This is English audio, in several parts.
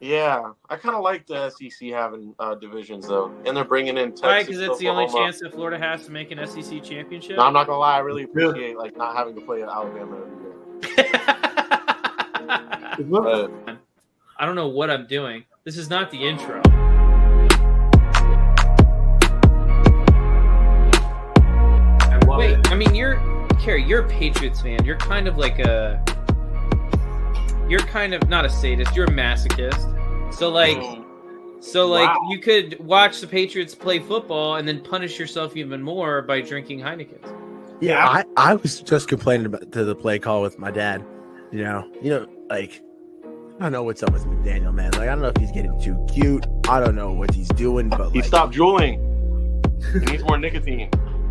Yeah, I kind of like the SEC having divisions though, and they're bringing in Texas. Why? Because it's the only Oklahoma. chance that Florida has to make an SEC championship. No, I'm not gonna lie. I really appreciate like not having to play at Alabama every year. I don't know what I'm doing. This is not the intro. Wait, I mean, you're a Patriots fan. You're kind of like you're kind of not a sadist. You're a masochist. So Wow. you could watch the Patriots play football and then punish yourself even more by drinking Heinekens. Yeah, I was just complaining about to the play call with my dad. You know, like I don't know what's up with McDaniel, man. Like I don't know if he's getting too cute. I don't know what he's doing, but He stopped drooling. He needs more nicotine.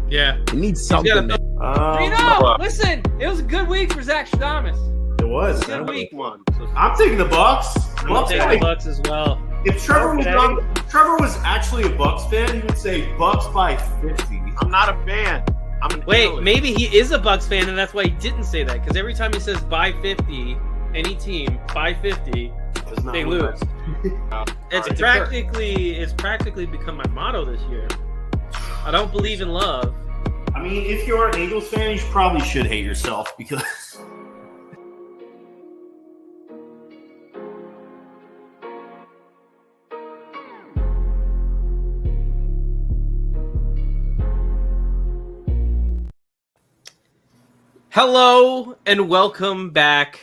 Yeah, he needs something. Listen, it was a good week for Zach Stradamus. It was. Good week. I'm taking the Bucks. I'm taking the Bucks as well. If Trevor was actually a Bucks fan, he would say Bucks by 50. I'm not a fan. I'm an analyst. Maybe he is a Bucks fan, and that's why he didn't say that. Because every time he says by 50, any team by 50, they lose. It's practically become my motto this year. I don't believe in love. I mean, if you're an Eagles fan, you probably should hate yourself because. Hello and welcome back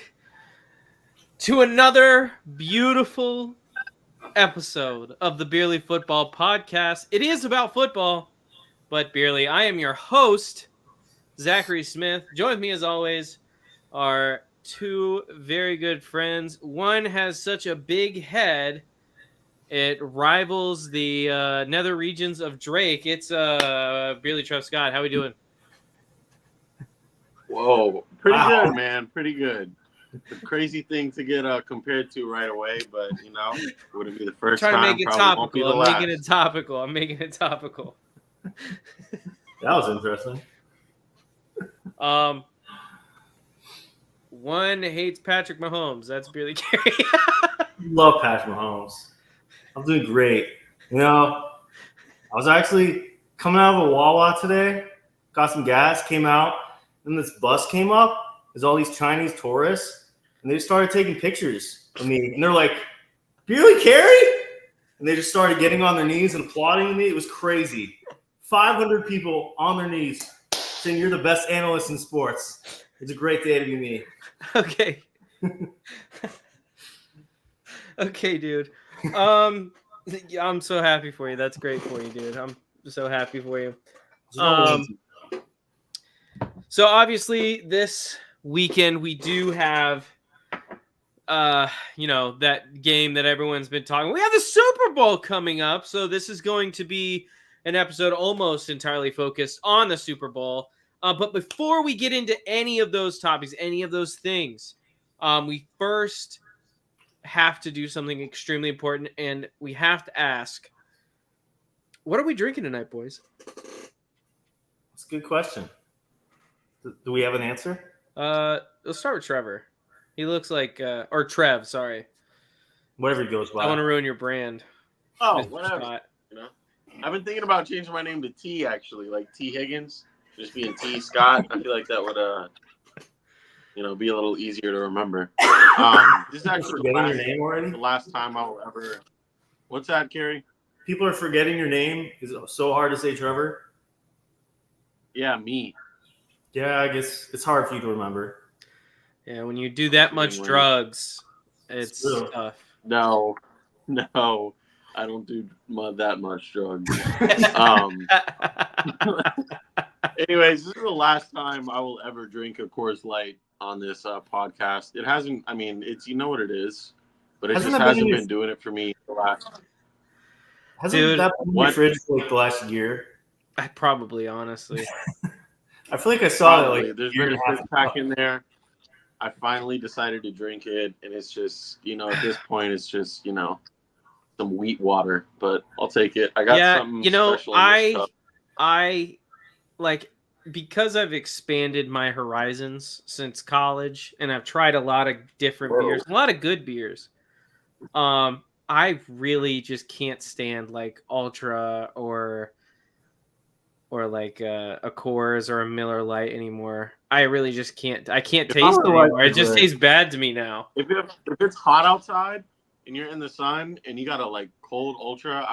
to another beautiful episode of the Beerly Football Podcast. It is about football, but Beerly, I am your host, Zachary Smith. Join with me as always are two very good friends. One has such a big head, it rivals the nether regions of Drake. It's Beerly Trev Scott. How we doing? Whoa, pretty good, man. Pretty good. It's a crazy thing to get compared to right away, but wouldn't be the first time. I'm trying to make it topical. I'm making it topical. That was interesting. One hates Patrick Mahomes. That's Beerly Carey. Love Patrick Mahomes. I'm doing great. I was actually coming out of a Wawa today, got some gas, came out, and this bus came up. There's all these Chinese tourists, and they just started taking pictures of me. And they're like, Beerly Carey? And they just started getting on their knees and applauding me. It was crazy. 500 people on their knees saying you're the best analyst in sports. It's a great day to be me. Okay. Okay, dude. I'm so happy for you. That's great for you, dude. I'm so happy for you. So obviously this weekend we do have that game that everyone's been talking. We have the Super Bowl coming up, so this is going to be an episode almost entirely focused on the Super Bowl. But before we get into any of those topics, any of those things, we first have to do something extremely important, and we have to ask, what are we drinking tonight, boys? That's a good question. Do we have an answer? Let's start with Trevor. He looks like, or Trev, sorry. Whatever he goes by. I want to ruin your brand. Oh, Mr. whatever. Scott. I've been thinking about changing my name to T, actually, like T Higgins. Just being T Scott. I feel like that would, be a little easier to remember. This is actually your name already? The last time I will ever. What's that, Kerry? People are forgetting your name. Is it so hard to say Trevor? Yeah, me. Yeah, I guess it's hard for you to remember. Yeah, when you do that much drugs, it's tough. No, I don't do that much drugs. Anyways, this is the last time I will ever drink a Coors Light on this podcast. It hasn't. I mean, it's what it is, but it hasn't been doing it for me the last. Hasn't that been in your fridge for like the last year? Honestly. I feel like I saw it. There's been a six-pack in there. I finally decided to drink it, and it's just, at this point, it's just, some wheat water. But I'll take it. I got something special in this cup. I because I've expanded my horizons since college, and I've tried a lot of different beers, a lot of good beers. I really just can't stand like Ultra or like a Coors or a Miller Lite anymore. I really just can't. I can't taste it anymore. It just tastes bad to me now. If it's hot outside and you're in the sun and you got a like cold Ultra,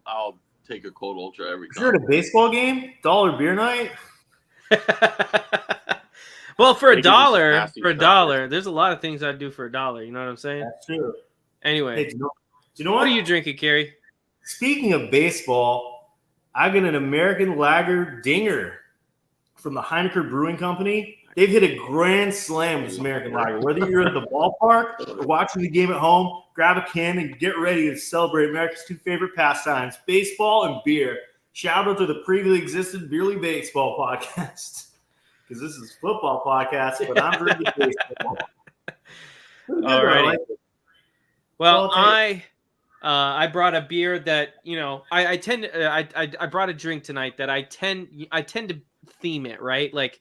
I'll take a cold Ultra every time. If you're at a baseball game, dollar beer night. Well, for $1, there's a lot of things I'd do for $1. You know what I'm saying? That's true. Anyway, Hey, do you know what? What are you drinking, Kerry? Speaking of baseball, I got an American Lager Dinger from the Heineken Brewing Company. They've hit a grand slam with this American Lager. Whether you're at the ballpark or watching the game at home, grab a can and get ready to celebrate America's two favorite pastimes, baseball and beer. Shout out to the previously existed Beerly Baseball podcast. Because this is football podcast, but I'm drinking baseball. All right. Well, I brought a beer that, you know, I brought a drink tonight that I tend to theme it, right? Like,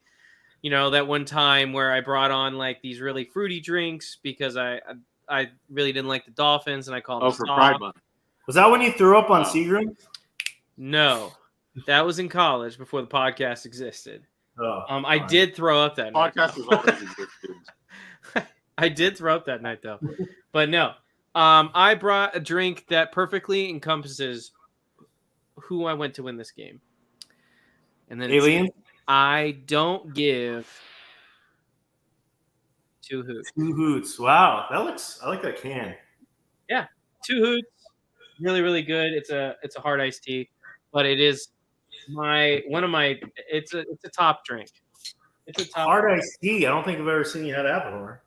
you know, that one time where I brought on like these really fruity drinks because I really didn't like the Dolphins and I called them for Pride Month. Was that when you threw up on Seagram? No, that was in college before the podcast existed. Oh, I did throw up that night. Podcast is always existed. I did throw up that night though, but no. I brought a drink that perfectly encompasses who I went to win this game. And then Alien? I don't give two hoots. Two Hoots. Wow, I like that can. Yeah, Two Hoots, really, really good. It's a hard iced tea, but it is it's a top drink. It's a top hard iced tea. I don't think I've ever seen you have that before.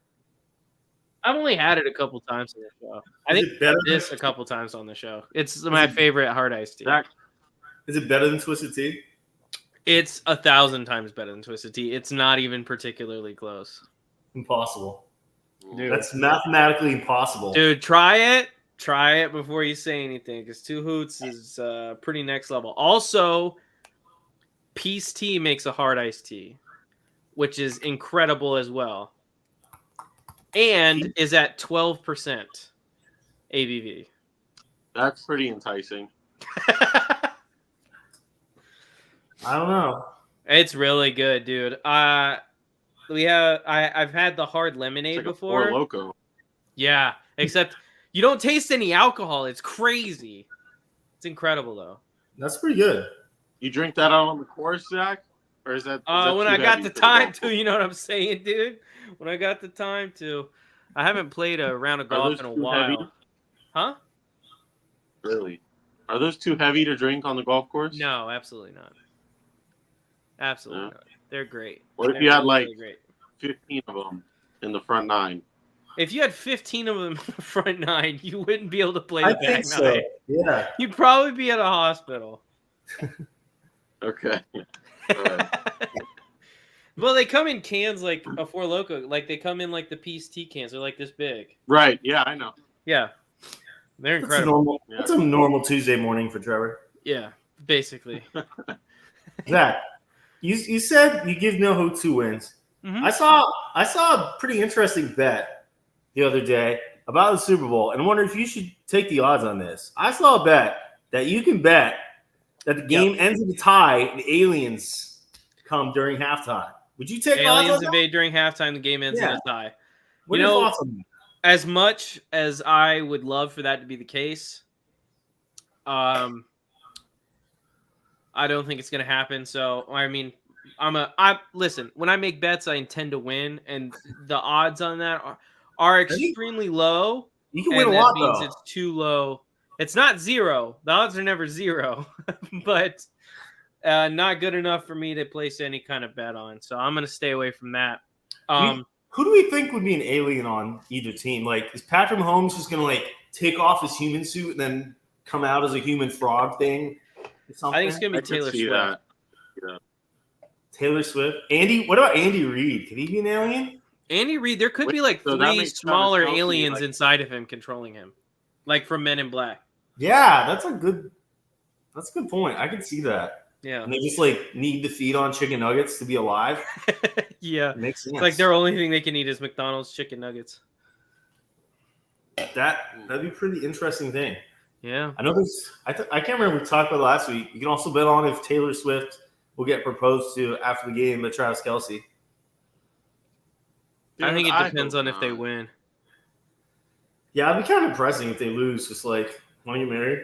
I've only had it a couple times on the show. I think this a couple times on the show. It's my favorite hard iced tea. Is it better than Twisted Tea? It's 1,000 times better than Twisted Tea. It's not even particularly close. Impossible. Dude. That's mathematically impossible. Dude, try it. Try it before you say anything, because Two Hoots is pretty next level. Also, Peace Tea makes a hard iced tea, which is incredible as well. And is at 12% ABV. That's pretty enticing. I don't know. It's really good, dude. I've had the hard lemonade before. Four Loko. Yeah, except you don't taste any alcohol. It's crazy. It's incredible though. That's pretty good. You drink that out on the course, Zach? Or is that when I got the time to, you know what I'm saying, dude? When I got the time to. I haven't played a round of golf in a while. Heavy? Huh? Really? Are those too heavy to drink on the golf course? No, absolutely not. Absolutely not. They're great. What if you had like 15 of them in the front nine? If you had 15 of them in the front nine, you wouldn't be able to play the back so. nine. Yeah. You'd probably be at a hospital. Okay. All right. Well, they come in cans like a Four Loko. Like they come in like the Peace Tea cans. They're like this big. Right. Yeah, I know. Yeah. They're incredible. That's a normal Tuesday morning for Trevor. Yeah, basically. Zach, you said you give NoHo 2 wins. Mm-hmm. I saw a pretty interesting bet the other day about the Super Bowl, and I wonder if you should take the odds on this. I saw a bet that you can bet that the game ends in a tie and aliens come during halftime. Would you take aliens invade during halftime? The game ends in a tie. What are your thoughts on that? As much as I would love for that to be the case, I don't think it's going to happen. So, I mean, listen, when I make bets, I intend to win, and the odds on that are extremely low. You can win a lot, though. It's too low. It's not zero. The odds are never zero, but not good enough for me to place any kind of bet on. So I'm going to stay away from that. Who do we think would be an alien on either team? Like, is Patrick Mahomes just going to, like, take off his human suit and then come out as a human frog thing? I think it's going to be Taylor Swift. Yeah. Taylor Swift. What about Andy Reid? Could he be an alien? Andy Reid, there could be like 3 smaller aliens inside of him controlling him, like from Men in Black. Yeah, that's a good point. I can see that. Yeah. And they just like need to feed on chicken nuggets to be alive. Yeah. It makes sense. It's like their only thing they can eat is McDonald's chicken nuggets. That'd be a pretty interesting thing. Yeah. I know this. I can't remember we talked about it last week. You can also bet on if Taylor Swift will get proposed to after the game by Travis Kelce. Dude, I think it depends on if they win. Yeah, it'd be kind of depressing if they lose. Just like, want to get married?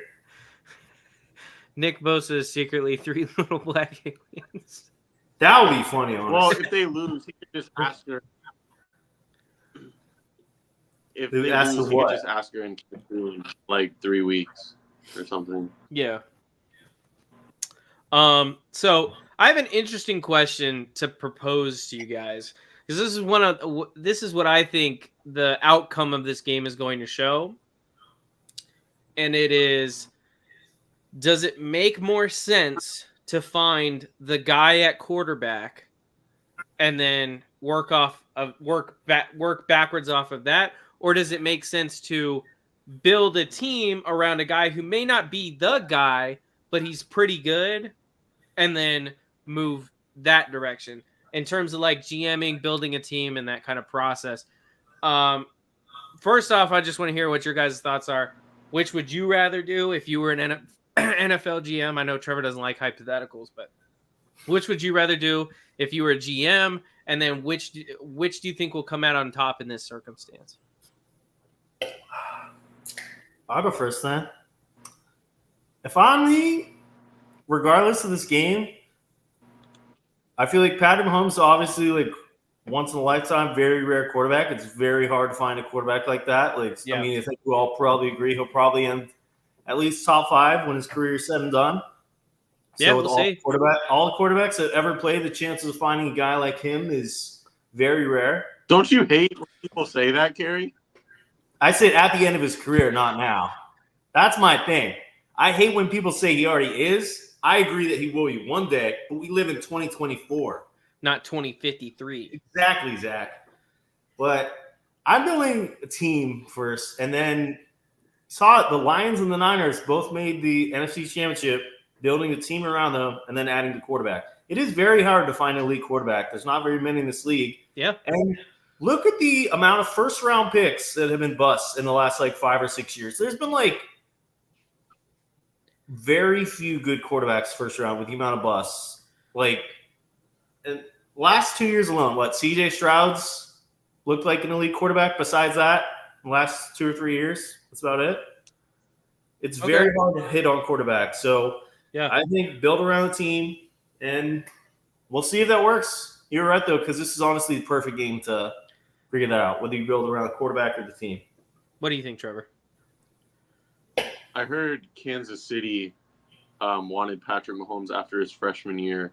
Nick Bosa is secretly 3 little black aliens. That would be funny, honestly. Well, if they lose, he could just ask her. If they lose, he could just ask her in like 3 weeks or something. Yeah. So I have an interesting question to propose to you guys, because this is what I think the outcome of this game is going to show, and it is: does it make more sense to find the guy at quarterback and then work backwards off of that, or does it make sense to build a team around a guy who may not be the guy, but he's pretty good, and then move that direction in terms of like GMing, building a team, and that kind of process? First off, I just want to hear what your guys' thoughts are. Which would you rather do if you were an NFL GM? I know Trevor doesn't like hypotheticals, but which would you rather do if you were a GM? And then which do you think will come out on top in this circumstance? I'll go first then. If I'm regardless of this game, I feel like Patrick Mahomes is obviously like once in a lifetime, very rare quarterback. It's very hard to find a quarterback like that. Like, yeah. I mean, I think we all probably agree he'll probably end at least top 5 when his career is said and done. Yeah, so we'll see. All the quarterbacks that ever played, the chances of finding a guy like him is very rare. Don't you hate when people say that, Kerry? I said at the end of his career, not now. That's my thing. I hate when people say he already is. I agree that he will be one day, but we live in 2024. Not 2053. Exactly, Zach. But I'm building a team first, and then saw it. The Lions and the Niners both made the NFC Championship, building a team around them, and then adding the quarterback. It is very hard to find an elite quarterback. There's not very many in this league. Yeah. And look at the amount of first-round picks that have been busts in the last, 5 or 6 years. There's been, very few good quarterbacks first round with the amount of busts. Last 2 years alone, CJ Stroud's looked like an elite quarterback. Besides that, the last 2 or 3 years, that's about it. It's very hard to hit on quarterback. So yeah, I think build around the team, and we'll see if that works. You're right, though, because this is honestly the perfect game to figure that out, whether you build around the quarterback or the team. What do you think, Trevor? I heard Kansas City wanted Patrick Mahomes after his freshman year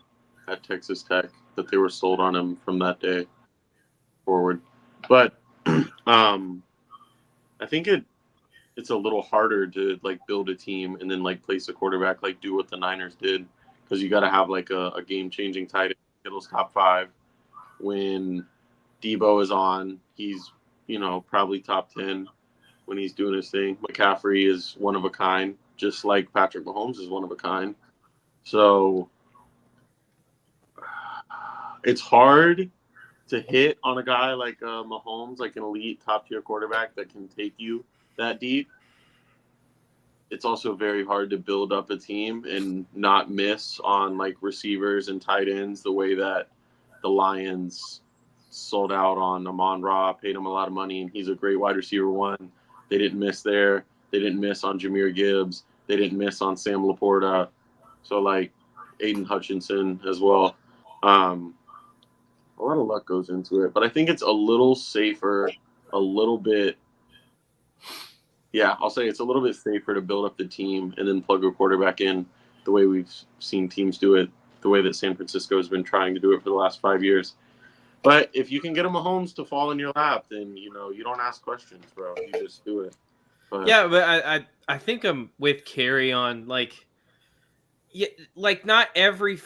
at Texas Tech, that they were sold on him from that day forward. But I think it's a little harder to build a team and then place a quarterback, do what the Niners did, because you got to have a game-changing tight end. Kittle's top 5. When Debo is on, he's probably top 10 when he's doing his thing. McCaffrey is one of a kind, just like Patrick Mahomes is one of a kind. So it's hard to hit on a guy like Mahomes, like an elite top-tier quarterback that can take you that deep. It's also very hard to build up a team and not miss on receivers and tight ends the way that the Lions sold out on Amon-Ra, paid him a lot of money, and he's a great wide receiver 1. They didn't miss there. They didn't miss on Jahmyr Gibbs. They didn't miss on Sam Laporta. So, Aiden Hutchinson as well. A lot of luck goes into it. But I think it's a little safer, I'll say it's a little bit safer to build up the team and then plug a quarterback in the way we've seen teams do it, the way that San Francisco has been trying to do it for the last 5 years. But if you can get a Mahomes to fall in your lap, then, you don't ask questions, bro. You just do it. But I think I'm with Kerry on, not every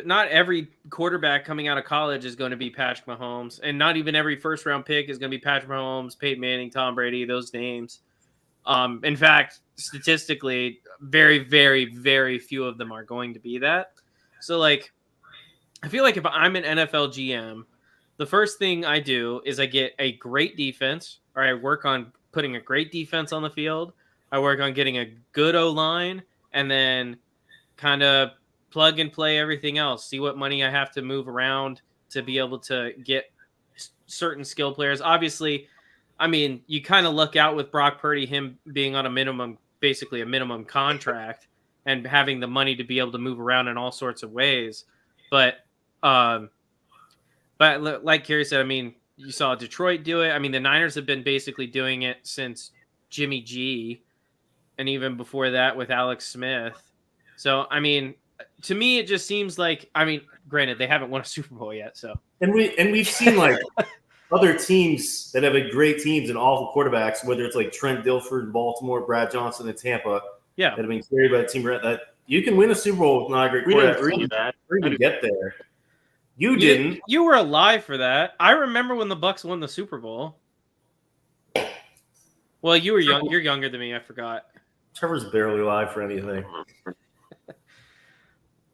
not every quarterback coming out of college is going to be Patrick Mahomes. And not even every first-round pick is going to be Patrick Mahomes, Peyton Manning, Tom Brady, those names. In fact, statistically, very, very, very few of them are going to be that. So, I feel like if I'm an NFL GM, the first thing I do is I get a great defense, or I work on putting a great defense on the field. I work on getting a good O-line, and then kind of plug and play everything else. See what money I have to move around to be able to get certain skill players. Obviously, I mean, you kind of look out with Brock Purdy, him being on basically a minimum contract, and having the money to be able to move around in all sorts of ways. But like Kerry said, I mean, you saw Detroit do it. I mean, the Niners have been basically doing it since Jimmy G, and even before that with Alex Smith. So, I mean, to me, it just seems like, I mean, granted, they haven't won a Super Bowl yet. So, and we've seen like other teams that have great teams and awful quarterbacks, whether it's like Trent Dilfer in Baltimore, Brad Johnson in Tampa, that have been carried by a team that you can win a Super Bowl with not a great quarterback. Or even get there. You didn't. You were alive for that. I remember when the Bucs won the Super Bowl. Well, you were young. You're younger than me. I forgot. Trevor's barely alive for anything.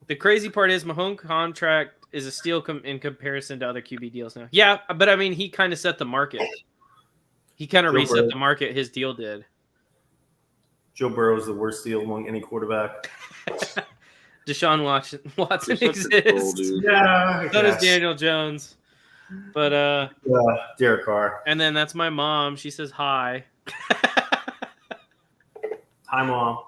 The crazy part is Mahomes' contract is a steal in comparison to other QB deals now. Yeah, but I mean, he kind of set the market. He kind of reset the market. His deal did. Joe Burrow is the worst deal among any quarterback. Deshaun Watson exists. Yeah, so does Daniel Jones. But Derek Carr. And then that's my mom. She says hi. Hi, Mom.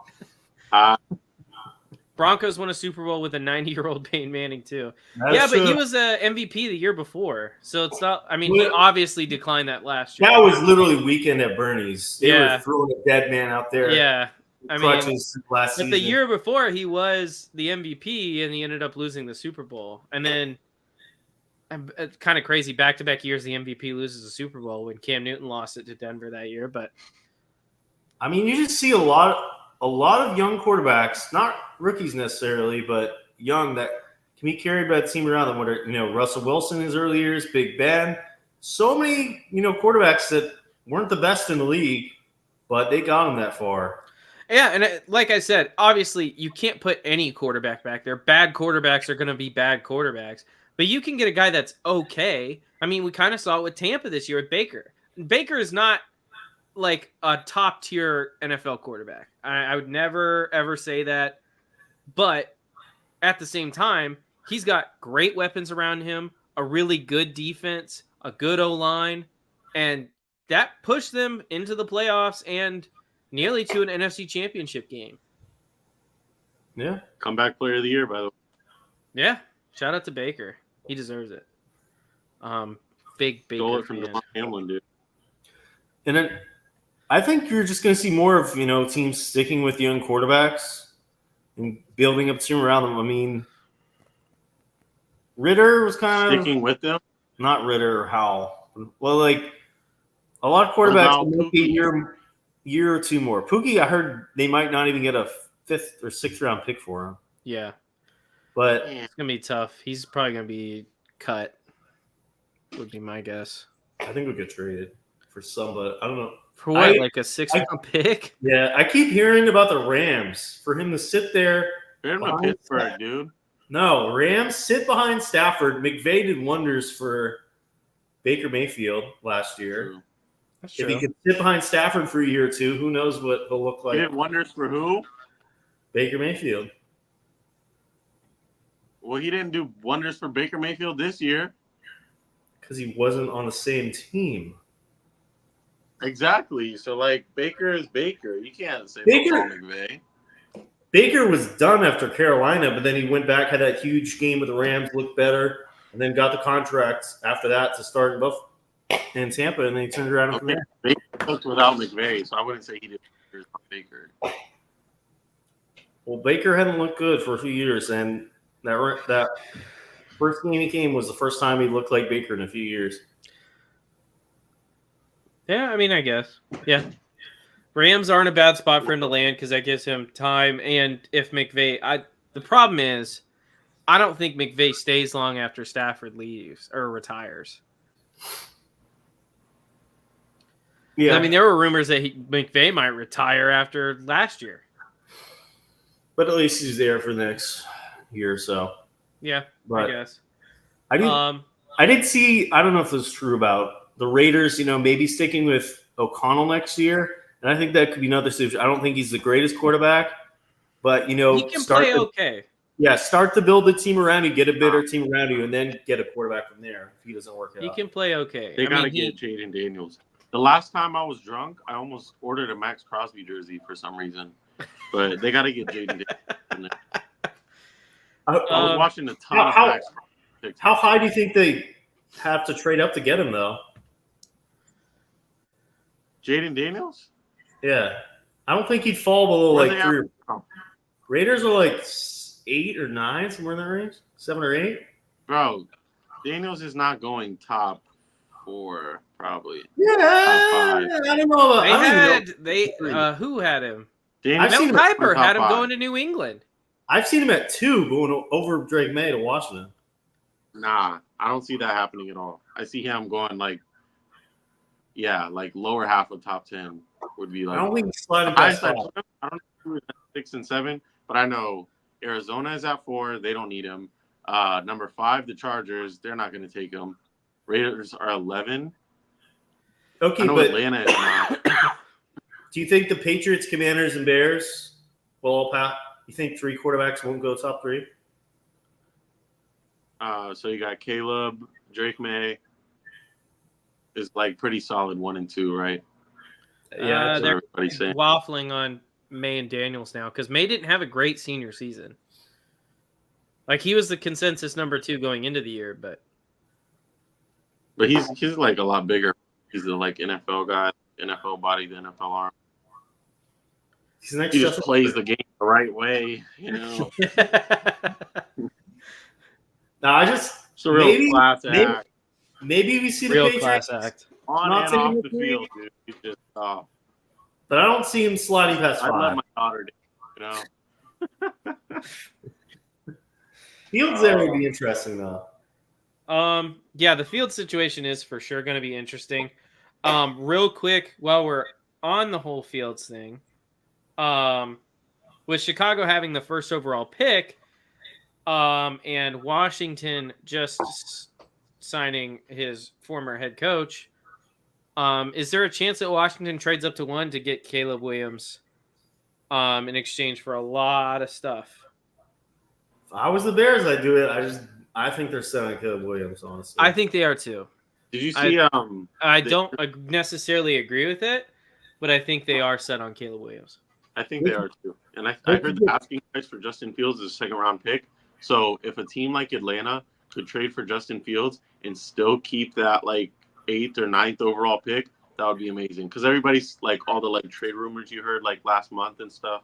Broncos won a Super Bowl with a 90-year-old Peyton Manning too. That's but he was a MVP the year before, so it's not. I mean, he obviously declined that last year. That was literally weekend at Bernie's. They were throwing a dead man out there. Yeah, I mean, last season. The year before he was the MVP and he ended up losing the Super Bowl, and then kind of crazy back-to-back years the MVP loses the Super Bowl when Cam Newton lost it to Denver that year. But I mean, you just see a lot of young quarterbacks, not rookies necessarily, but young that can be carried by the team around them. Whether Russell Wilson in his early years, Big Ben, so many quarterbacks that weren't the best in the league, but they got them that far. Yeah, and like I said, obviously you can't put any quarterback back there. Bad quarterbacks are going to be bad quarterbacks, but you can get a guy that's okay. I mean, we kind of saw it with Tampa this year with Baker. Baker is not like a top tier NFL quarterback. I would never ever say that, but at the same time, he's got great weapons around him, a really good defense, a good O-line, and that pushed them into the playoffs and nearly to an NFC Championship game. Yeah. Comeback player of the year, by the way. Yeah. Shout out to Baker. He deserves it. Big Stole it from DeMar Hamlin, dude. And then I think you're just going to see more of, teams sticking with young quarterbacks and building up a team around them. I mean, Ritter was kind of sticking with them. Not Ritter or Howell. Well, like a lot of quarterbacks will make a year or two more. Pookie, I heard they might not even get a 5th or 6th round pick for him. Yeah. But it's going to be tough. He's probably going to be cut, would be my guess. I think we'll get traded for some, but I don't know. For what, like a 6th round pick? Yeah, I keep hearing about the Rams for him to sit there. They're in Pittsburgh, dude. No, Rams sit behind Stafford. McVay did wonders for Baker Mayfield last year. That's if true. he could sit behind Stafford for a year or two, who knows what he'll look like. He did wonders for who? Baker Mayfield. Well, he didn't do wonders for Baker Mayfield this year. Because he wasn't on the same team. Exactly. So, Baker is Baker. You can't say Baker McVay. Baker was done after Carolina, but then he went back, had that huge game with the Rams, looked better, and then got the contract after that to start in Tampa, and then he turned around from there. Baker cooked without McVay, so I wouldn't say he did wonders for Baker. Well, Baker hadn't looked good for a few years, and that first game he came was the first time he looked like Baker in a few years. Yeah, I mean, I guess. Yeah. Rams aren't a bad spot for him to land because that gives him time. And if McVay, the problem is, I don't think McVay stays long after Stafford leaves or retires. Yeah, I mean, there were rumors that McVay might retire after last year. But at least he's there for the next year or so. Yeah, but I guess. I did see, I don't know if this is true about the Raiders, maybe sticking with O'Connell next year, and I think that could be another situation. I don't think he's the greatest quarterback, but he can play okay. Yeah, start to build the team around you, get a better team around you, and then get a quarterback from there if he doesn't work out. He can play okay. They got to get Jaden Daniels. The last time I was drunk, I almost ordered a Max Crosby jersey for some reason. But they got to get Jaden Daniels. I was watching a ton of Max Crosby. How high do you think they have to trade up to get him, though? Jaden Daniels? Yeah. I don't think he'd fall below like 3. Raiders are like 8 or 9, somewhere in that range. 7 or 8. Bro, Daniels is not going top 4, probably. Yeah, I don't know. Who had him? Mel Kiper had him going to New England. I've seen him at 2 going over Drake May to Washington. Nah, I don't see that happening at all. I see him going like lower half of top 10 would be like. I don't think he's sliding past 5. I don't know 6 and 7, but I know Arizona is at 4. They don't need him. Number 5, the Chargers. They're not going to take him. Raiders are 11. Okay, but Atlanta is not. Do you think the Patriots, Commanders, and Bears will all pass? You think 3 quarterbacks won't go top 3? So you got Caleb, Drake May is like pretty solid 1 and 2, right? Yeah, they're waffling on May and Daniels now because May didn't have a great senior season. Like he was the consensus number 2 going into the year, but he's like a lot bigger. He's the like NFL guy, NFL body, the NFL arm. He just plays the game the right way, you know. No, it's a real class act. Maybe we see the real Patriots class act on and off the field, dude. He's just but I don't see him sliding past 5. I let my daughter do, you know. Fields there would be interesting though. Yeah, the field situation is for sure going to be interesting. Real quick, while we're on the whole Fields thing, with Chicago having the first overall pick, and Washington just signing his former head coach, is there a chance that Washington trades up to 1 to get Caleb Williams, in exchange for a lot of stuff? If I was the Bears, I'd do it. I think they're selling Caleb Williams, honestly. I think they are too. Did you see? I don't necessarily agree with it, but I think they are set on Caleb Williams. I think they are too. And I heard the asking price for Justin Fields is a 2nd-round pick. So if a team like Atlanta could trade for Justin Fields and still keep that like 8th or 9th overall pick, that would be amazing. Because everybody's like all the like trade rumors you heard like last month and stuff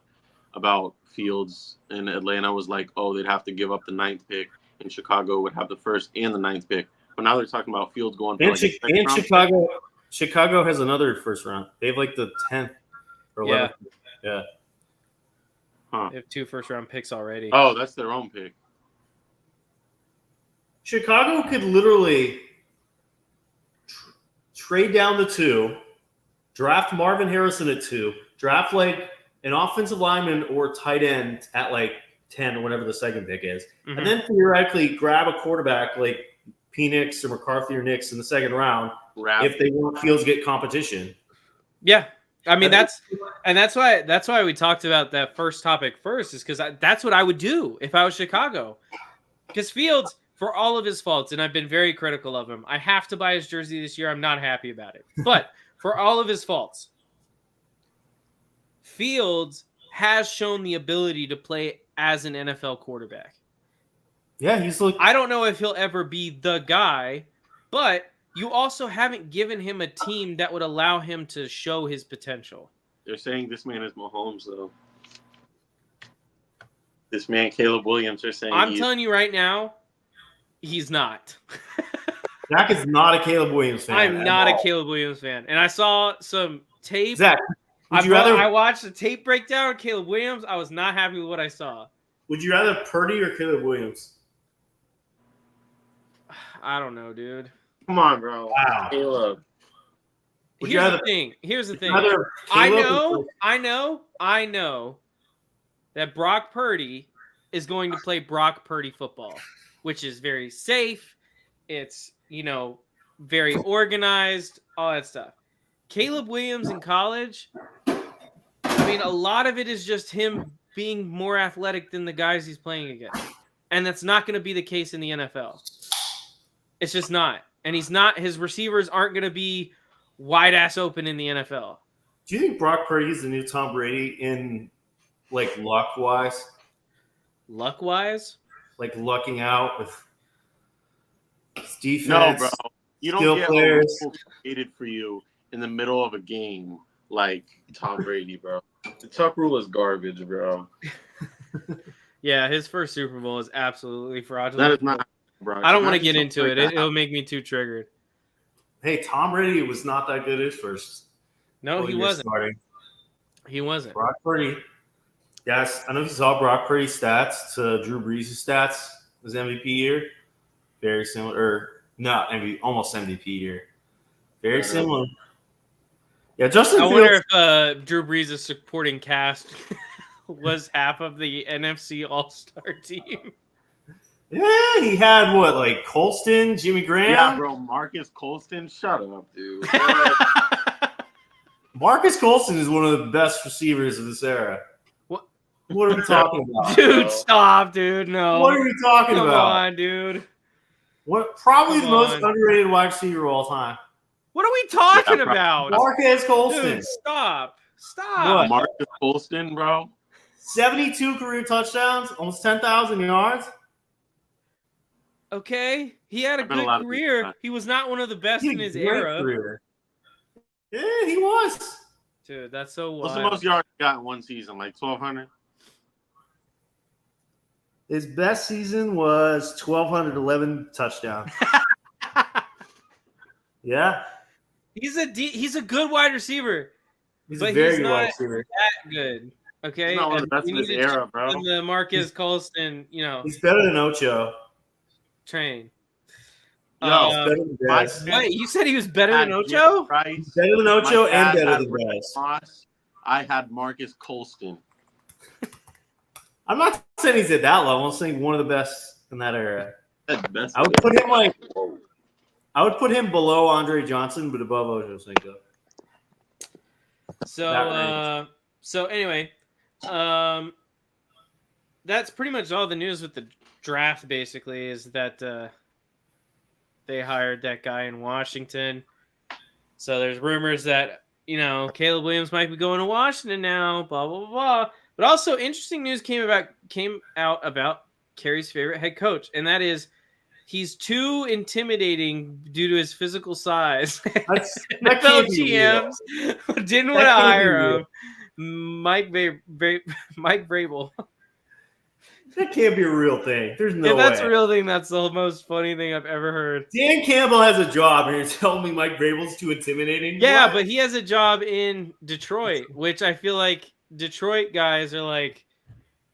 about Fields and Atlanta was like, oh, they'd have to give up the 9th pick, and Chicago would have the 1st and the 9th pick. But now they're talking about Fields going for and Chicago has another 1st round. They have like the 10th or 11th. Yeah. Huh. They have 2 first-round picks already. Oh, that's their own pick. Chicago could literally trade down the 2, draft Marvin Harrison at 2, draft like an offensive lineman or tight end at like 10 or whatever the 2nd pick is, and then theoretically grab a quarterback like Penix or McCarthy or Nix in the 2nd round if they want Fields get competition. Yeah. I mean, that's why we talked about that first topic first, is because that's what I would do if I was Chicago. Because Fields, for all of his faults, and I've been very critical of him, I have to buy his jersey this year. I'm not happy about it. But for all of his faults, Fields has shown the ability to play as an NFL quarterback. Yeah, I don't know if he'll ever be the guy, but you also haven't given him a team that would allow him to show his potential. They're saying this man is Mahomes, though. This man, Caleb Williams, they're saying I'm telling you right now, he's not. Zach is not a Caleb Williams fan. I'm not a Caleb Williams fan. And I saw some tape. Zach, I watched the tape breakdown of Caleb Williams. I was not happy with what I saw. Would you rather Purdy or Caleb Williams? I don't know, dude. Come on, bro. Wow. Caleb. Here's the thing. I know that Brock Purdy is going to play Brock Purdy football, which is very safe. It's, very organized, all that stuff. Caleb Williams in college, I mean, a lot of it is just him being more athletic than the guys he's playing against. And that's not going to be the case in the NFL. It's just not. And his receivers aren't going to be wide ass open in the NFL. Do you think Brock Purdy is the new Tom Brady in like luck wise? Luck wise? Like lucking out with his defense. No, bro. You don't get players created for you in the middle of a game like Tom Brady, bro. The Tuck rule is garbage, bro. Yeah, his first Super Bowl is absolutely fraudulent. That is not, bro. I don't want to get into it. It'll make me too triggered. Hey, Tom Brady was not that good at first. No, he wasn't. Starting. He wasn't. Brock Purdy. Yes, I know you saw Brock Purdy's stats to Drew Brees' stats. Was MVP year. Very similar. Or not MVP, almost MVP year. Very similar. Yeah, Justin Fields. I wonder if Drew Brees' supporting cast was half of the NFC All-Star team. Yeah, he had what, like Colston, Jimmy Graham? Yeah, bro. Marcus Colston. Shut up, dude. Marcus Colston is one of the best receivers of this era. What are we talking about? Dude, stop, dude. No. What are we talking about? Come on, dude. Probably the most underrated wide receiver of all time. What are we talking about? Marcus Colston. Dude, stop. Stop. What? Marcus Colston, bro. 72 career touchdowns, almost 10,000 yards. Okay. He had a good career. He was not one of the best in his era. Career. Yeah, he was. Dude, that's so wild. What's the most yards he got in one season? Like 1,200? His best season was 1,211 touchdowns. Yeah. He's a good wide receiver. He's a very good wide receiver. That good. Okay. He's not one of the best in his era, bro. The Marcus Colston, he's better than Ocho. Train. Wait, you said he was better than Ocho? Better than Ocho and better than Bryce. I had Marcus Colston. I'm not saying he's at that level. I'm saying one of the best in that era. I would put him below Andre Johnson, but above Ocho Cinco. So anyway, that's pretty much all the news with the draft. Basically, is that they hired that guy in Washington. So there's rumors that Caleb Williams might be going to Washington now. Blah blah blah blah. But also, interesting news came out about Kerry's favorite head coach, and that is he's too intimidating due to his physical size. NFL GMs didn't want to hire him. Mike Vrabel. That can't be a real thing. There's no way. If that's a real thing, that's the most funny thing I've ever heard. Dan Campbell has a job, and you're telling me Mike Vrabel's too intimidating? Yeah, what? But he has a job in Detroit, which I feel like Detroit guys are like,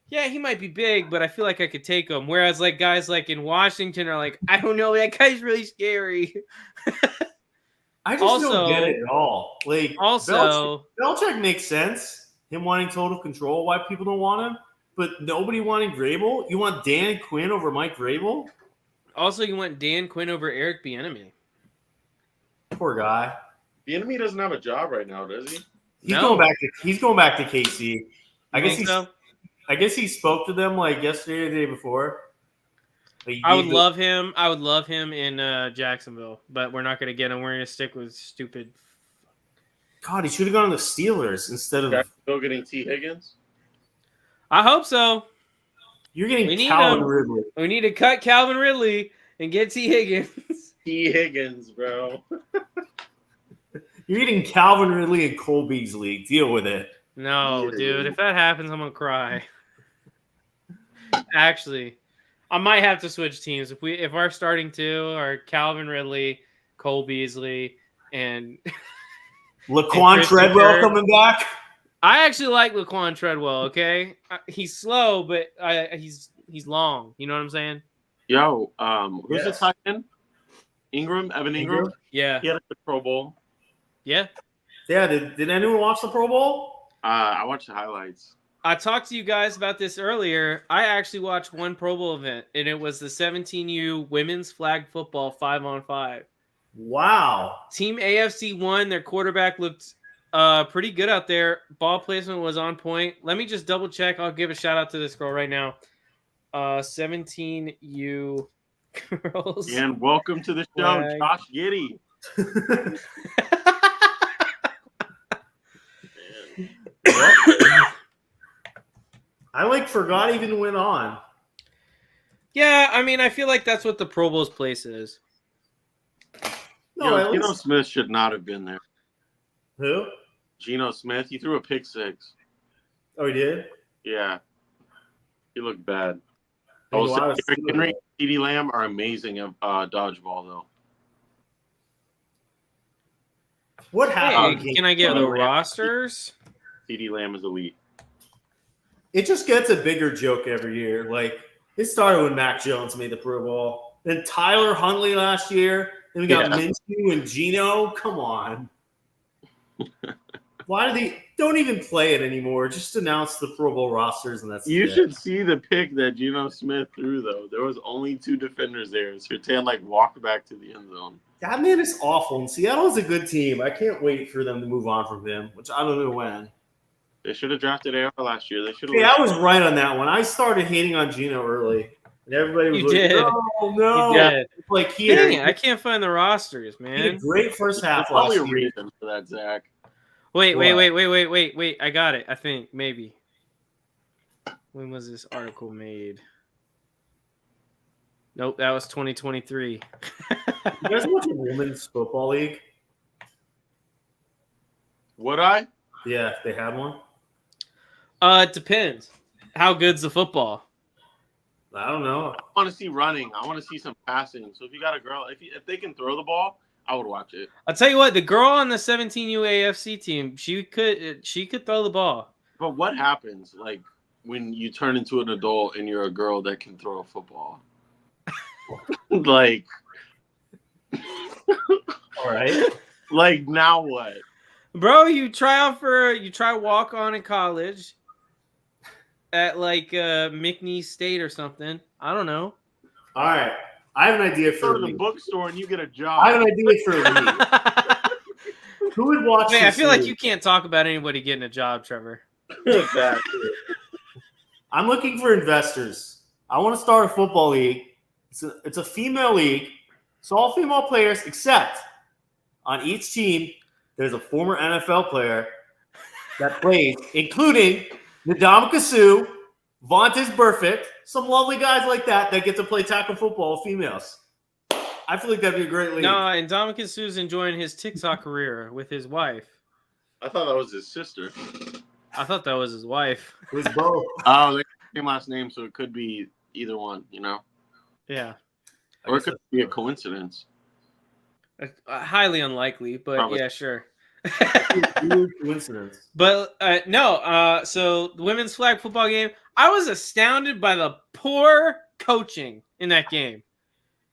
yeah, he might be big, but I feel like I could take him. Whereas like guys like in Washington are like, I don't know, that guy's really scary. I just don't get it at all. Like, Belichick makes sense. Him wanting total control, why people don't want him. But nobody wanting Vrabel? You want Dan Quinn over Mike Vrabel? Also, you want Dan Quinn over Eric Bieniemy. Poor guy. Bieniemy doesn't have a job right now, does he? He's going back to KC. I guess he spoke to them like yesterday or the day before. I would love him. I would love him in Jacksonville, but we're not going to get him. We're going to stick with stupid. God, he should have gone to the Steelers instead of still getting T. Higgins. I hope so. You're getting Calvin Ridley. We need to cut Calvin Ridley and get T. Higgins. T. Higgins, bro. You're eating Calvin Ridley and Cole Beasley. Deal with it. No, dude. If that happens, I'm gonna cry. Actually, I might have to switch teams. If our starting two are Calvin Ridley, Cole Beasley, and Laquan Treadwell coming back. I actually like Laquan Treadwell. Okay, he's slow, but he's long. You know what I'm saying? Yo, who's the tight end? Evan Ingram. Yeah, he had a good Pro Bowl. Yeah. Did anyone watch the Pro Bowl? I watched the highlights. I talked to you guys about this earlier. I actually watched one Pro Bowl event, and it was the 17U women's flag football 5-on-5. Wow. Team AFC won. Their quarterback looked pretty good out there. Ball placement was on point. Let me just double check. I'll give a shout out to this girl right now. 17U girls. And welcome to the show, Flag. Josh Giddey. I forgot even went on. Yeah, I mean, I feel like that's what the Pro Bowl's place is. No, Geno Smith should not have been there. Who? Geno Smith, he threw a pick six. Oh, he did? Yeah. He looked bad. Well, Eric Henry and CeeDee Lamb are amazing at dodgeball, though. What happened? Hey, can I get the rosters? CeeDee Lamb is elite. It just gets a bigger joke every year. It started when Mac Jones made the Pro Bowl. Then Tyler Huntley last year. Then we got Minshew and Geno. Come on. Why do they don't even play it anymore? Just announce the Pro Bowl rosters and that's You it. should see the pick that Geno Smith threw, though. There was only 2 defenders there. Surtain walked back to the end zone. That man is awful. And Seattle's a good team. I can't wait for them to move on from him, which I don't know when. They should have drafted AR last year. They should have. Hey, I was right on that one. I started hating on Geno early. And everybody was no. You did. Here. Dang it, I can't find the rosters, He had a man. great first half Probably last a year. reason for that, Zach. Wait. I got it. I think maybe. When was this article made? Nope, that was 2023. You guys watch a women's football league? Would I? Yeah, if they had one. It depends. How good's the football? I don't know. I want to see running. I want to see some passing. So if you got a girl, if they can throw the ball, I would watch it. I'll tell you what, the girl on the 17U AFC team, she could throw the ball. But what happens when you turn into an adult and you're a girl that can throw a football? All right. Now what? Bro, you try walk on in college at McNeese State or something. I don't know. All right. I have an idea Go for to a the league. bookstore and you get a I job. have an idea for a league. Who would watch Man, I this feel like league? you can't talk about anybody getting a job, Trevor. I'm looking for investors. I want to start a football league. It's a female league. It's all female players, except on each team, there's a former NFL player that plays, including Ndamukong Suh, Vontaze Burfict, some lovely guys like that get to play tackle football with females. I feel like that'd be a great league. No, and Ndamukong Suh's enjoying his TikTok career with his wife. I thought that was his sister. I thought that was his wife. It was both. Oh, they got the same last name, so it could be either one, Yeah. Or it could be a coincidence. Highly unlikely, but Probably. yeah, sure. Weird coincidence. But no, so the women's flag football game, I was astounded by the poor coaching in that game.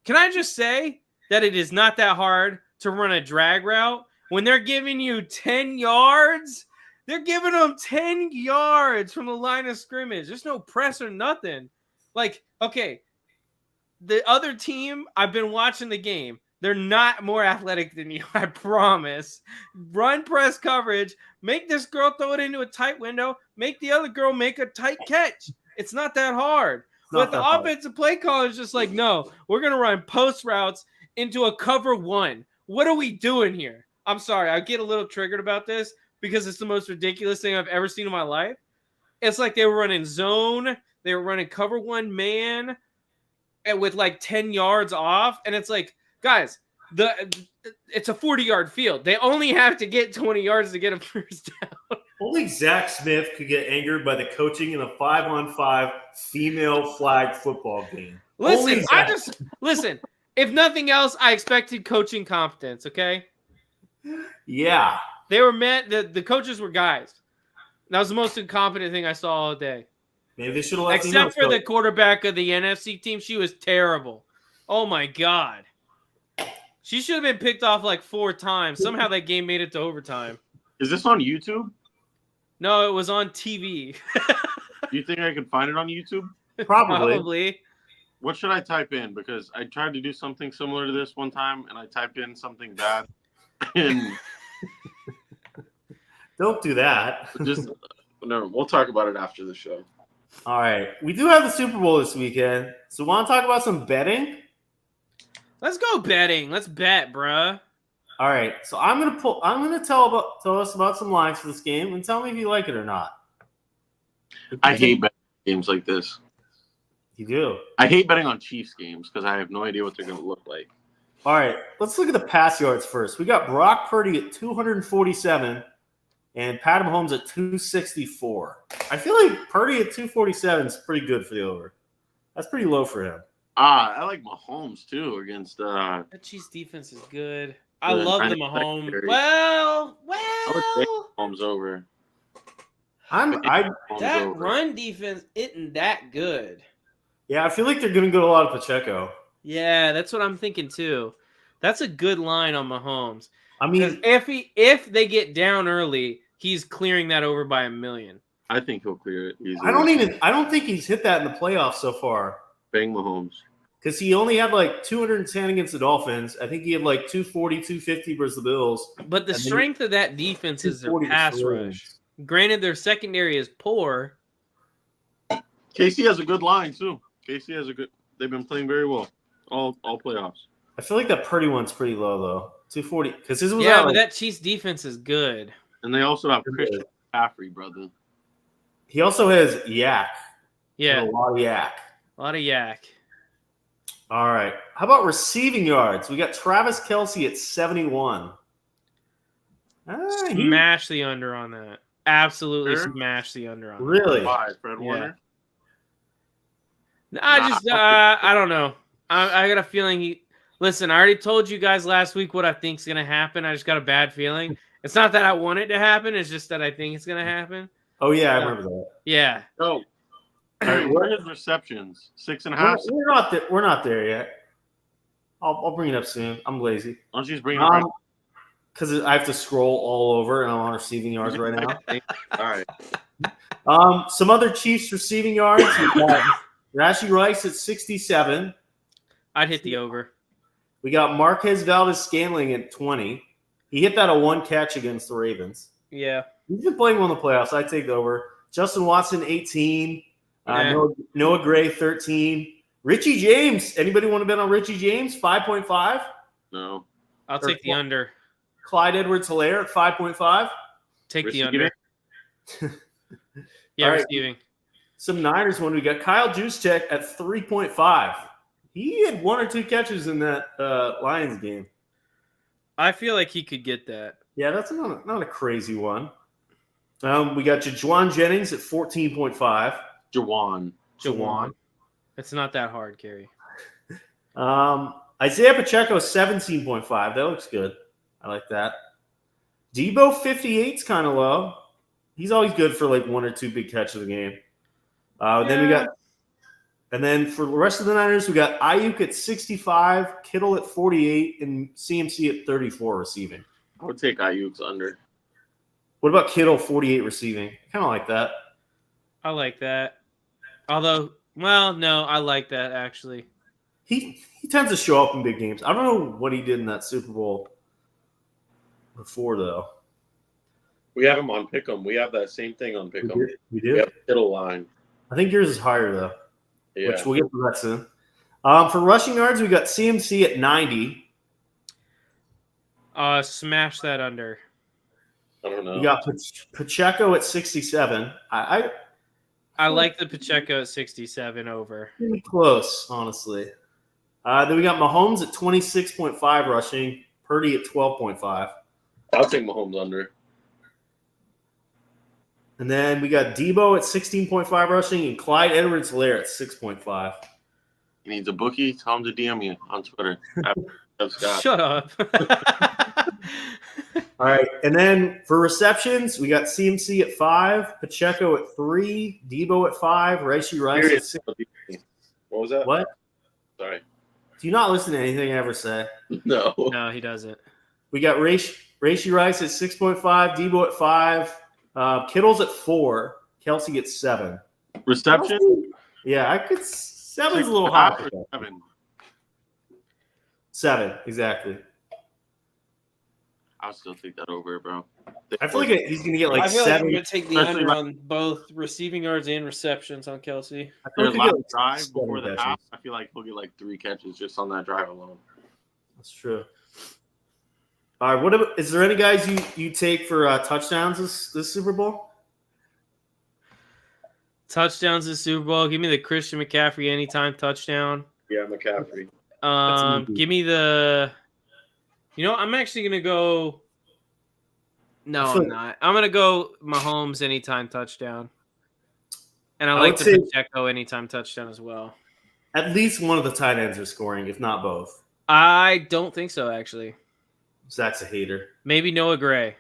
Can I just say that it is not that hard to run a drag route when they're giving you 10 yards? They're giving them 10 yards from the line of scrimmage. There's no press or nothing. Okay, the other team, I've been watching the game. They're not more athletic than you, I promise. Run press coverage. Make this girl throw it into a tight window. Make the other girl make a tight catch. It's not that hard. But the offensive play call is just no, we're going to run post routes into a cover one. What are we doing here? I'm sorry. I get a little triggered about this because it's the most ridiculous thing I've ever seen in my life. It's like they were running zone. They were running cover one man and with 10 yards off. And it's guys, it's a 40-yard field. They only have to get 20 yards to get a first down. Only Zach Smith could get angered by the coaching in a 5-on-5 female flag football game. Listen. If nothing else, I expected coaching competence. Okay. Yeah. They were the coaches were guys. That was the most incompetent thing I saw all day. Maybe they should have let except for the quarterback of the NFC team. She was terrible. Oh my God. She should have been picked off 4 times. Somehow that game made it to overtime. Is this on YouTube? No, it was on TV. Do you think I could find it on YouTube? Probably. What should I type in? Because I tried to do something similar to this one time, and I typed in something bad. And don't do that. Just no. We'll talk about it after the show. All right. We do have the Super Bowl this weekend. So want to talk about some betting? Let's go betting. Let's bet, bruh. All right. So I'm gonna tell us about some lines for this game and tell me if you like it or not. I hate betting games like this. You do. I hate betting on Chiefs games because I have no idea what they're going to look like. All right. Let's look at the pass yards first. We got Brock Purdy at 247 and Pat Mahomes at 264. I feel like Purdy at 247 is pretty good for the over. That's pretty low for him. I like Mahomes too against. That Chiefs defense is good. I love the Mahomes. Well. I would take Mahomes over. That run defense isn't that good. Yeah, I feel like they're going to go a lot of Pacheco. Yeah, that's what I'm thinking too. That's a good line on Mahomes. I mean, if they get down early, he's clearing that over by 1,000,000. I think he'll clear it easily. I don't think he's hit that in the playoffs so far. Bang Mahomes. Because he only had like 210 against the Dolphins. I think he had like 240, 250 versus the Bills. But the strength of that defense is their pass rush. Granted, their secondary is poor. KC has a good line too. KC has a good. They've been playing very well all playoffs. I feel like that Purdy one's pretty low though. 240 because his was but that Chiefs defense is good. And they also have Christian McCaffrey, brother. He also has Yak. Yeah, a lot of Yak. A lot of Yak. All right. How about receiving yards? We got Travis Kelce at 71. Smash the under on that. Absolutely smash the under on that. Really? Why, Fred Warner? I don't know. I got a feeling listen, I already told you guys last week what I think's going to happen. I just got a bad feeling. It's not that I want it to happen. It's just that I think it's going to happen. Oh, yeah. I remember that. Yeah. Oh. What are his receptions? 6.5? We're not there yet. I'll bring it up soon. I'm lazy. Why don't you just bring it up? Because I have to scroll all over, and I'm on receiving yards right now. All right. Some other Chiefs receiving yards. We got Rashee Rice at 67. I'd hit the over. We got Marquez Valdes-Scantling at 20. He hit that a one catch against the Ravens. Yeah. He's been playing well in the playoffs. I'd take the over. Justin Watson, 18. Noah Gray, 13. Richie James. Anybody want to bet on Richie James? 5.5? No. I'll take the under. Clyde Edwards-Helaire at 5.5? Take the under. Yeah, receiving. Some Niners one. We got Kyle Juszczyk at 3.5. He had one or two catches in that Lions game. I feel like he could get that. Yeah, that's not a crazy one. We got Jawan Jennings at 14.5. Jawan. It's not that hard, Kerry. Isaiah Pacheco 17.5. That looks good. I like that. Debo 58 is kind of low. He's always good for like one or two big catches of the game. Then for the rest of the Niners, we got Ayuk at 65, Kittle at 48, and CMC at 34 receiving. I would take Ayuk's under. What about Kittle 48 receiving? Kind of like that. I like that. Although, well, no, I like that actually. He tends to show up in big games. I don't know what he did in that Super Bowl before, though. We have him on Pick'em. We have that same thing on Pick'em. We do? We have Kittle line. I think yours is higher, though. Yeah. Which we'll get to that soon. For rushing yards, we got CMC at 90. Smash that under. I don't know. We got Pacheco at 67. I like the Pacheco at 67 over. Pretty close, honestly. Then we got Mahomes at 26.5 rushing, Purdy at 12.5. I'll take Mahomes under. And then we got Debo at 16.5 rushing and Clyde Edwards-Helaire at 6.5. He needs a bookie. Tell him to DM you on Twitter. Shut up. All right. And then for receptions, we got CMC at 5, Pacheco at 3, Debo at 5, Rashee Rice at 6. What was that? What? Sorry. Do you not listen to anything I ever say? No. No, he doesn't. We got Rashee Rice at 6.5, Debo at 5, Kittle's at 4, Kelce at 7. Reception? Yeah, I could 7's a little high. 7. 7, exactly. I'll still take that over, bro. I feel like he's going to get like I feel 7. like I'm going to take the Especially under on both receiving yards and receptions on Kelsey. I feel Their like he'll last get like drive 7 before the catches. half, I feel like he'll get like 3 catches just on that drive alone. That's true. All right, what about, is there any guys you take for touchdowns this Super Bowl? Touchdowns this Super Bowl. Give me the Christian McCaffrey anytime touchdown. Yeah, McCaffrey. Give me the. I'm actually gonna go. No, I'm not. I'm gonna go Mahomes anytime touchdown, and I like the Pacheco anytime touchdown as well. At least one of the tight ends are scoring, if not both. I don't think so, actually. Zach's a hater. Maybe Noah Gray.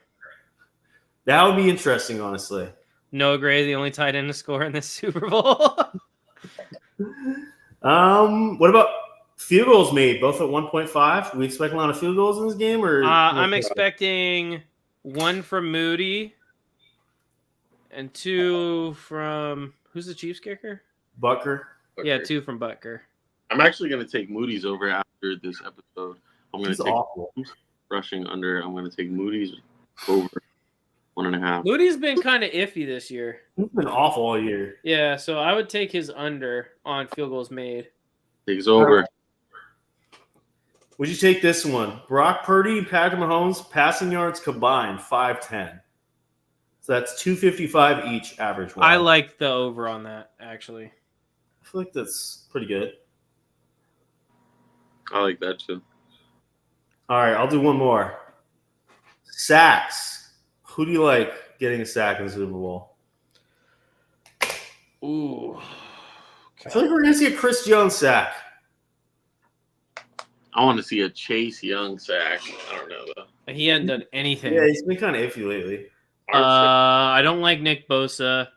That would be interesting, honestly. Noah Gray, the only tight end to score in this Super Bowl. What about field goals made? Both at 1.5. We expect a lot of field goals in this game, or I'm expecting 1 from Moody and 2 from who's the Chiefs kicker? Butker. Yeah, 2 from Butker. I'm actually going to take Moody's over after this episode. I'm going to take awful. rushing under. I'm going to take Moody's over 1.5. Moody's been kind of iffy this year. He's been awful all year. Yeah, so I would take his under on field goals made. Takes over. Would you take this one? Brock Purdy and Patrick Mahomes passing yards combined 510. So that's 255 each average. I like the over on that, actually. I feel like that's pretty good. I like that too. All right, I'll do one more. Sacks. Who do you like getting a sack in the Super Bowl? Ooh. I feel like we're going to see a Chris Jones sack. I want to see a Chase Young sack. I don't know though. He hadn't done anything. Yeah, he's been kind of iffy lately. I don't like Nick Bosa.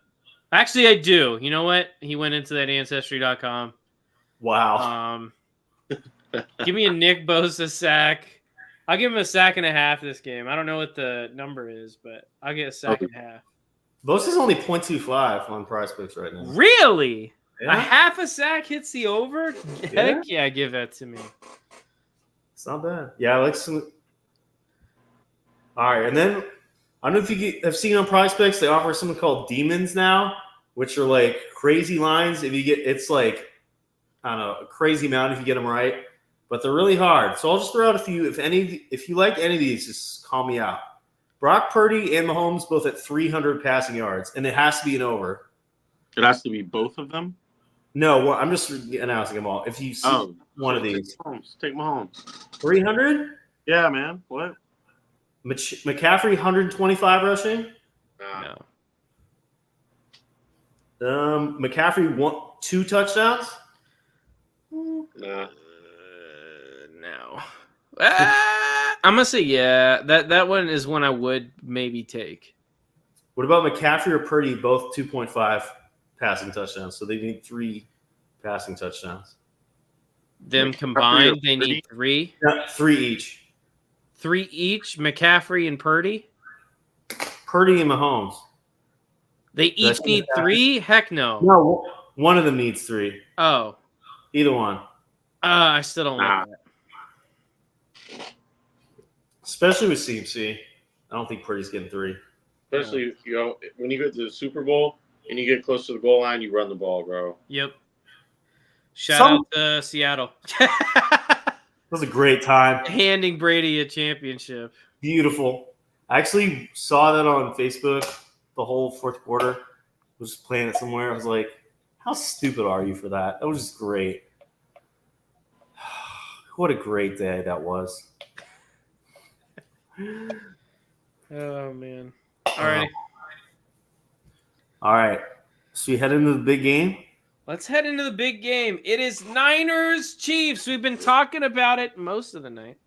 Actually, I do. You know what? He went into that Ancestry.com. Wow. Give me a Nick Bosa sack. I'll give him a sack and a half this game. I don't know what the number is, but I'll get a sack and a half. Bosa's only 0.25 on PrizePicks right now. Really? Yeah. A half a sack hits the over? Yeah. Heck yeah, give that to me. It's not bad. Yeah, I like some. All right, and then I don't know if you have seen on PrizePicks, they offer something called Demons now, which are like crazy lines. If you get, it's like, I don't know, a crazy amount if you get them right, but they're really hard. So I'll just throw out a few. If you like any of these, just call me out. Brock Purdy and Mahomes both at 300 passing yards, and it has to be an over. It has to be both of them? No, I'm just announcing them all. If you see one of these. Take Mahomes. 300? Yeah, man. What? McCaffrey, 125 rushing? No. McCaffrey, 2 touchdowns? Nah. No. I'm gonna say yeah. That one is one I would maybe take. What about McCaffrey or Purdy? Both 2.5 passing touchdowns, so they need 3 passing touchdowns. Them combined, they need 3. Yeah, 3 each. 3 each. McCaffrey and Purdy. Purdy and Mahomes. They each need 3. Heck no. No, one of them needs 3. Oh. Either one. I still don't like that. Especially with CMC. I don't think Purdy's getting 3. Especially, when you get to the Super Bowl and you get close to the goal line, you run the ball, bro. Yep. Shout out to Seattle. That was a great time. Handing Brady a championship. Beautiful. I actually saw that on Facebook the whole fourth quarter. Was playing it somewhere. I was like, how stupid are you for that? That was just great. What a great day that was. Oh, man. All right. All right. So we head into the big game? Let's head into the big game. It is Niners Chiefs. We've been talking about it most of the night.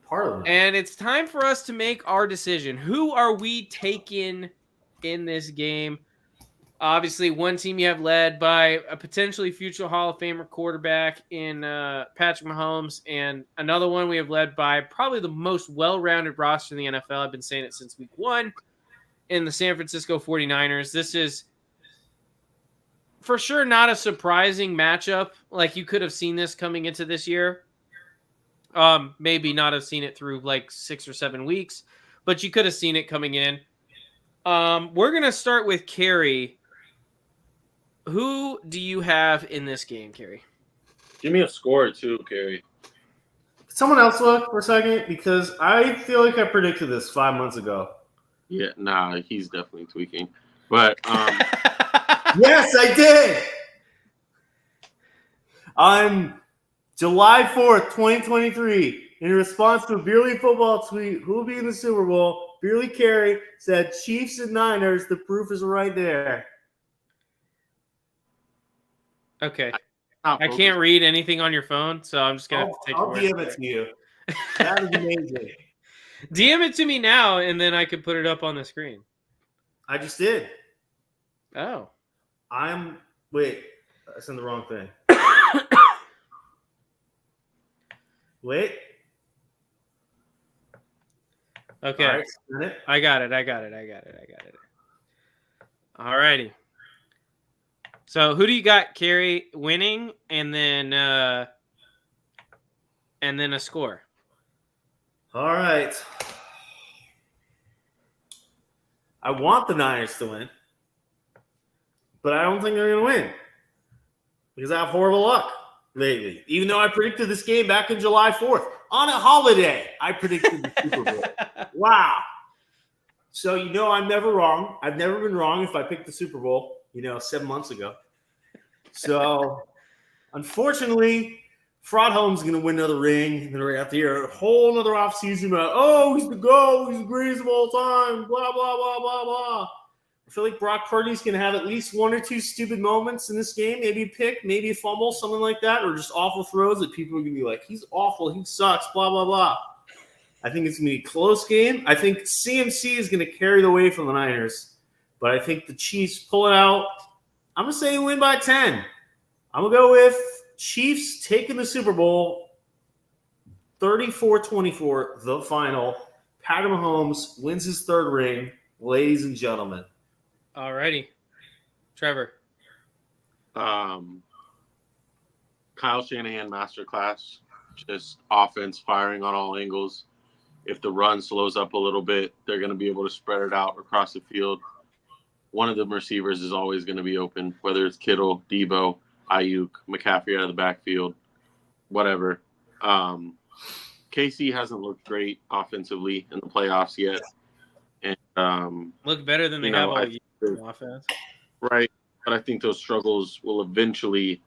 Part of it. And it's time for us to make our decision. Who are we taking in this game? Obviously, one team you have led by a potentially future Hall of Famer quarterback in Patrick Mahomes, and another one we have led by probably the most well-rounded roster in the NFL. I've been saying it since week 1 in the San Francisco 49ers. This is for sure not a surprising matchup. Like you could have seen this coming into this year. Maybe not have seen it through like 6 or 7 weeks, but you could have seen it coming in. We're going to start with Carrie. Who do you have in this game, Carrie? Give me a score too, Carrie. Someone else look for a second, because I feel like I predicted this 5 months ago. Yeah, nah, he's definitely tweaking. But yes, I did. On July 4th, 2023, in response to a Beerly football tweet, who will be in the Super Bowl, Beerly Carey said Chiefs and Niners. The proof is right there. Okay. I can't read anything on your phone, so I'm just going to take I'll DM it to you. That is amazing. DM it to me now, and then I can put it up on the screen. I just did. Oh. Wait, I sent the wrong thing. Wait. Okay. Right, I got it. All righty. So who do you got, Carrie, winning, and then a score? All right. I want the Niners to win, but I don't think they're going to win because I have horrible luck lately. Even though I predicted this game back on July 4th on a holiday, I predicted the Super Bowl. Wow. So I'm never wrong. I've never been wrong if I picked the Super Bowl, 7 months ago. So, unfortunately, Fraud Home's going to win another ring. And then we're going to have to hear a whole other offseason about, he's the GOAT, he's the greatest of all time, blah, blah, blah, blah, blah. I feel like Brock Purdy's going to have at least 1 or 2 stupid moments in this game. Maybe a pick, maybe a fumble, something like that, or just awful throws that people are going to be like, he's awful, he sucks, blah, blah, blah. I think it's going to be a close game. I think CMC is going to carry the way from the Niners. But I think the Chiefs pull it out. I'm going to say win by 10. I'm going to go with Chiefs taking the Super Bowl 34-24, the final. Patrick Mahomes wins his 3rd ring, ladies and gentlemen. All righty. Trevor. Kyle Shanahan masterclass. Just offense firing on all angles. If the run slows up a little bit, they're going to be able to spread it out across the field. One of the receivers is always going to be open, whether it's Kittle, Debo, Ayuk, McCaffrey out of the backfield, whatever. KC hasn't looked great offensively in the playoffs yet. And look better than they have all year in offense. Right. But I think those struggles will eventually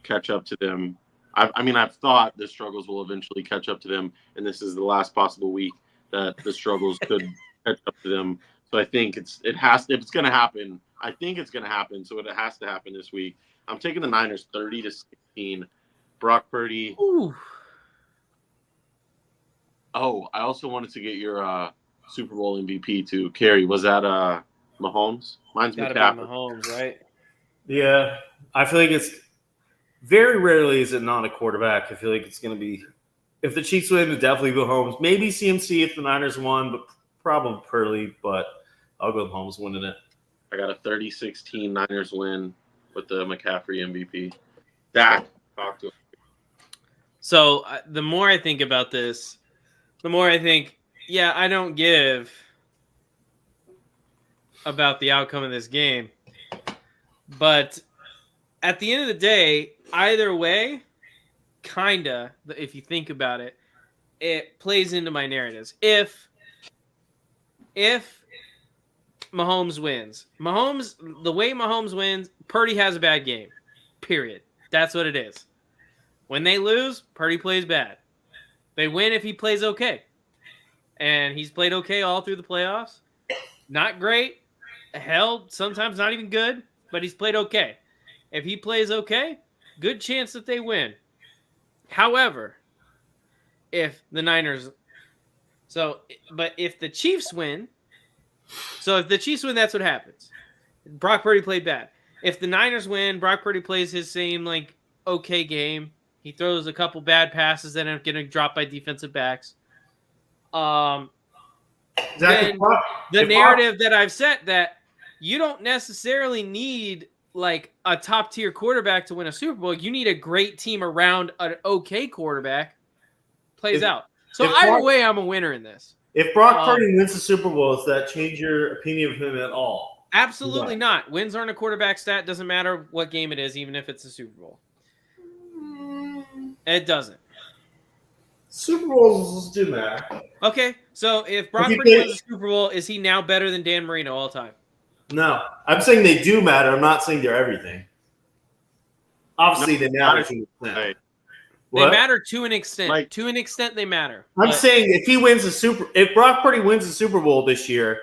catch up to them. I've thought the struggles will eventually catch up to them, and this is the last possible week that the struggles could catch up to them. So I think if it's going to happen, I think it's going to happen. So it has to happen this week. I'm taking the Niners 30-16. Brock Purdy. Ooh. Oh, I also wanted to get your Super Bowl MVP too. Carrie, was that Mahomes? Mine's gotta McCaffrey. be Mahomes, right? Yeah, I feel like it's very rarely is it not a quarterback. I feel like it's going to be if the Chiefs win, it's definitely Mahomes. Maybe CMC if the Niners won, but probably Purdy. But I'll go with Mahomes winning it. I got a 30-16 Niners win with the McCaffrey MVP. Dak, talk to him. So the more I think about this, the more I think, yeah, I don't give about the outcome of this game. But at the end of the day, either way, kinda, if you think about it, it plays into my narratives. If Mahomes wins, the way Mahomes wins, Purdy has a bad game. Period. That's what it is. When they lose, Purdy plays bad. They win if he plays okay. And he's played okay all through the playoffs. Not great. Hell, sometimes not even good, but he's played okay. If he plays okay, good chance that they win. However, if the Niners... but if the Chiefs win... So if the Chiefs win, that's what happens. Brock Purdy played bad. If the Niners win, Brock Purdy plays his same, okay game. He throws a couple bad passes that end up getting dropped by defensive backs. Then the narrative that I've set that you don't necessarily need like a top tier quarterback to win a Super Bowl. You need a great team around an okay quarterback. Plays out. So either way, I'm a winner in this. If Brock Purdy wins the Super Bowl, does that change your opinion of him at all? Absolutely not. Wins aren't a quarterback stat. Doesn't matter what game it is, even if it's a Super Bowl. It doesn't. Super Bowls do matter. Okay, so if Brock Purdy wins the Super Bowl, is he now better than Dan Marino all time? No. I'm saying they do matter. I'm not saying they're everything. Obviously, they matter to an extent. They matter to an extent. To an extent, they matter. I'm saying if Brock Purdy wins the Super Bowl this year,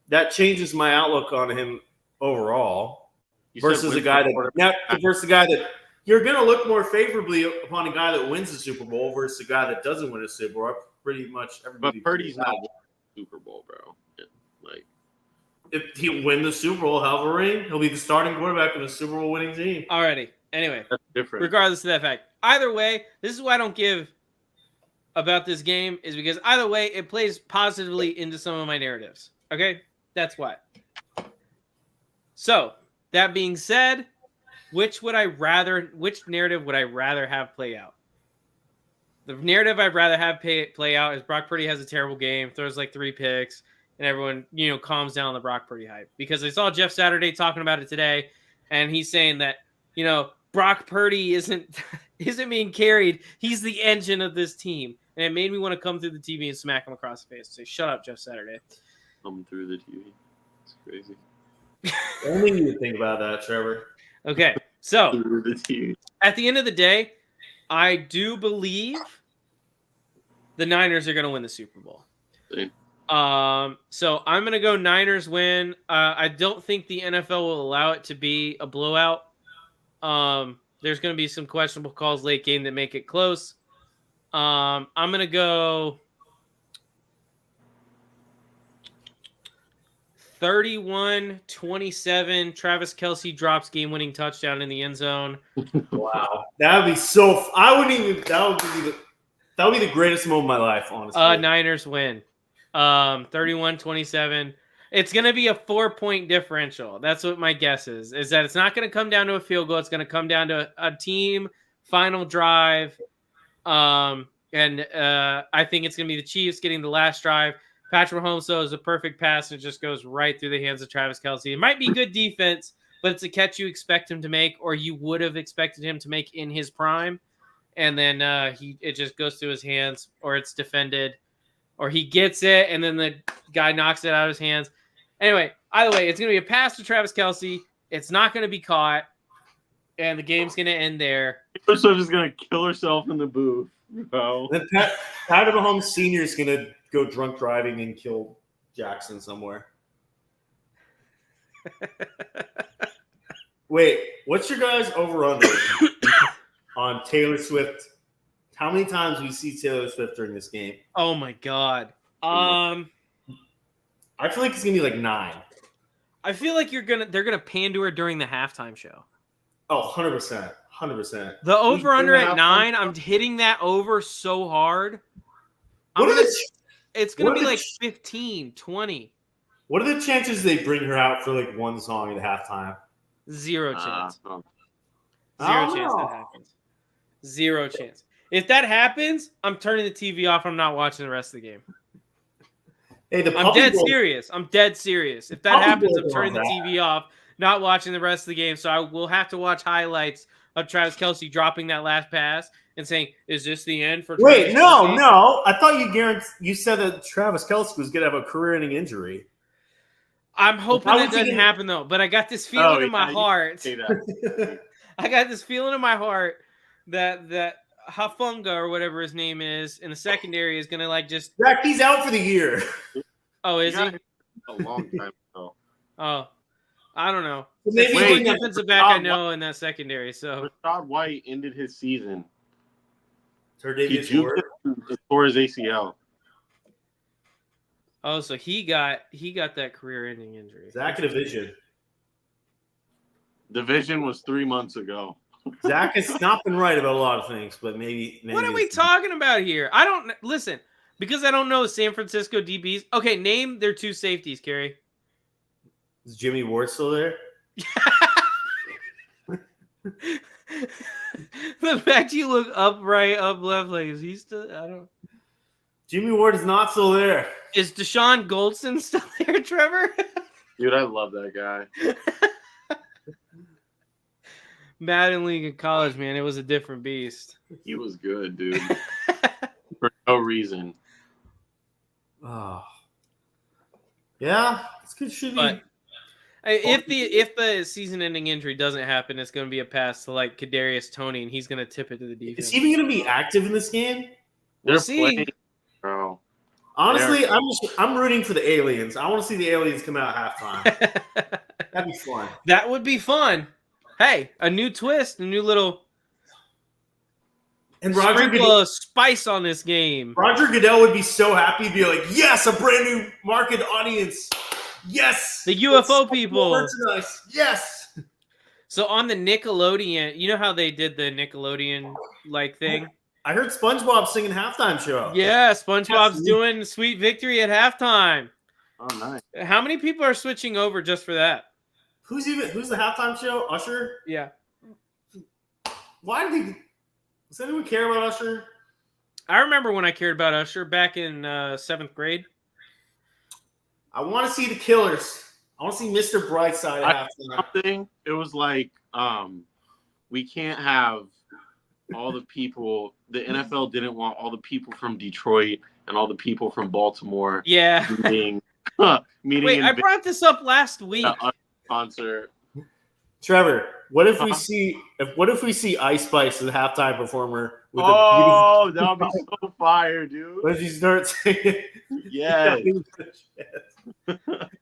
that changes my outlook on him overall. Versus the guy that you're going to look more favorably upon a guy that wins the Super Bowl versus a guy that doesn't win a Super Bowl. Pretty much everybody. But Purdy's not winning the Super Bowl, bro. If he win the Super Bowl, he'll have a ring. He'll be the starting quarterback of a Super Bowl winning team. Alrighty. Anyway, that's different. Regardless of that fact, either way, this is what I don't give about this game is because either way, it plays positively into some of my narratives. Okay, that's why. So that being said, which narrative would I rather have play out? The narrative I'd rather have play out is Brock Purdy has a terrible game, throws like 3 picks, and everyone calms down the Brock Purdy hype. Because I saw Jeff Saturday talking about it today, and he's saying that Brock Purdy isn't being carried. He's the engine of this team. And it made me want to come through the TV and smack him across the face and say, shut up, Jeff Saturday. Come through the TV. It's crazy. Only you would think about that, Trevor. Okay, so at the end of the day, I do believe the Niners are going to win the Super Bowl. So I'm going to go Niners win. I don't think the NFL will allow it to be a blowout. There's going to be some questionable calls late game that make it close. I'm going to go 31-27. Travis Kelce drops game-winning touchdown in the end zone. Wow, that would be so. I wouldn't even. That would be the greatest moment of my life, honestly. Niners win. 31-27. It's going to be a 4-point differential. That's what my guess is. Is that it's not going to come down to a field goal. It's going to come down to a team final drive. I think it's going to be the Chiefs getting the last drive. Patrick Mahomes throws a perfect pass and it just goes right through the hands of Travis Kelce. It might be good defense, but it's a catch you expect him to make, or you would have expected him to make in his prime. And then it just goes through his hands, or it's defended, or he gets it and then the guy knocks it out of his hands. Anyway, either way, it's going to be a pass to Travis Kelce. It's not going to be caught, and the game's going to end there. Taylor is going to kill herself in the booth. Oh. Then Patrick Mahomes Sr. is going to go drunk driving and kill Jackson somewhere. Wait, what's your guys' over-under on Taylor Swift? How many times we see Taylor Swift during this game? Oh, my God. I feel like it's going to be like 9. I feel like they're gonna pan to her during the halftime show. Oh, 100%. 100%. The over-under at 9, I'm hitting that over so hard. It's going to be like 15, 20. What are the chances they bring her out for like one song at halftime? 0 chance. Zero chance that happens. 0 chance. If that happens, I'm turning the TV off. I'm not watching the rest of the game. Hey, I'm dead serious. I'm dead serious. If that happens, I'm turning the TV off, not watching the rest of the game. So I will have to watch highlights of Travis Kelce dropping that last pass and saying, "Is this the end for?" Wait, no. I thought you said that Travis Kelce was going to have a career-ending injury. I'm hoping that doesn't happen though. But I got this feeling in my heart. I got this feeling in my heart that Hafunga or whatever his name is in the secondary is gonna like just. Zach, he's out for the year. Oh, is he? A long time ago. Oh, I don't know. Maybe the only defensive back I know in that secondary. So Rashad White ended his season. He tore his ACL. Oh, so he got that career-ending injury. Zach had a vision. The vision was 3 months ago. Zach has not been right about a lot of things, but maybe what are we talking about here? I don't listen because I don't know San Francisco DBs. Okay, name their 2 safeties, Kerry. Is Jimmy Ward still there? The fact you look upright, up left, like is he still? I don't. Jimmy Ward is not still there. Is Deshaun Goldson still there, Trevor? Dude, I love that guy. Madden League in college, man, it was a different beast. He was good, dude. For no reason. Oh. Yeah, it's good shit. But if the season-ending injury doesn't happen, it's going to be a pass to like Kadarius Toney, and he's going to tip it to the defense. Is he even going to be active in this game? They're We'll see. playing, bro. Honestly, I'm rooting for the aliens. I want to see the aliens come out at halftime. That'd be fun. That would be fun. Hey, a new twist, a new little And sprinkle of spice on this game. Roger Goodell would be so happy to be like, yes, a brand new market audience. Yes. The UFO people. Merchandise. Yes. So on the Nickelodeon, you know how they did the Nickelodeon like thing? I heard SpongeBob singing halftime show. Yeah, SpongeBob's doing Sweet Victory at halftime. Oh, nice. How many people are switching over just for that? Who's the halftime show? Usher? Yeah. Why did he? Does anyone care about Usher? I remember when I cared about Usher back in 7th grade. I want to see the Killers. I want to see Mr. Brightside at halftime. Something. It was like, we can't have all the people. The NFL didn't want all the people from Detroit and all the people from Baltimore. Yeah. meeting. Wait, I brought this up last week. Concert. Trevor, what if we see Ice Spice as a halftime performer? With that would be so fire, dude. What if he starts singing? Yes.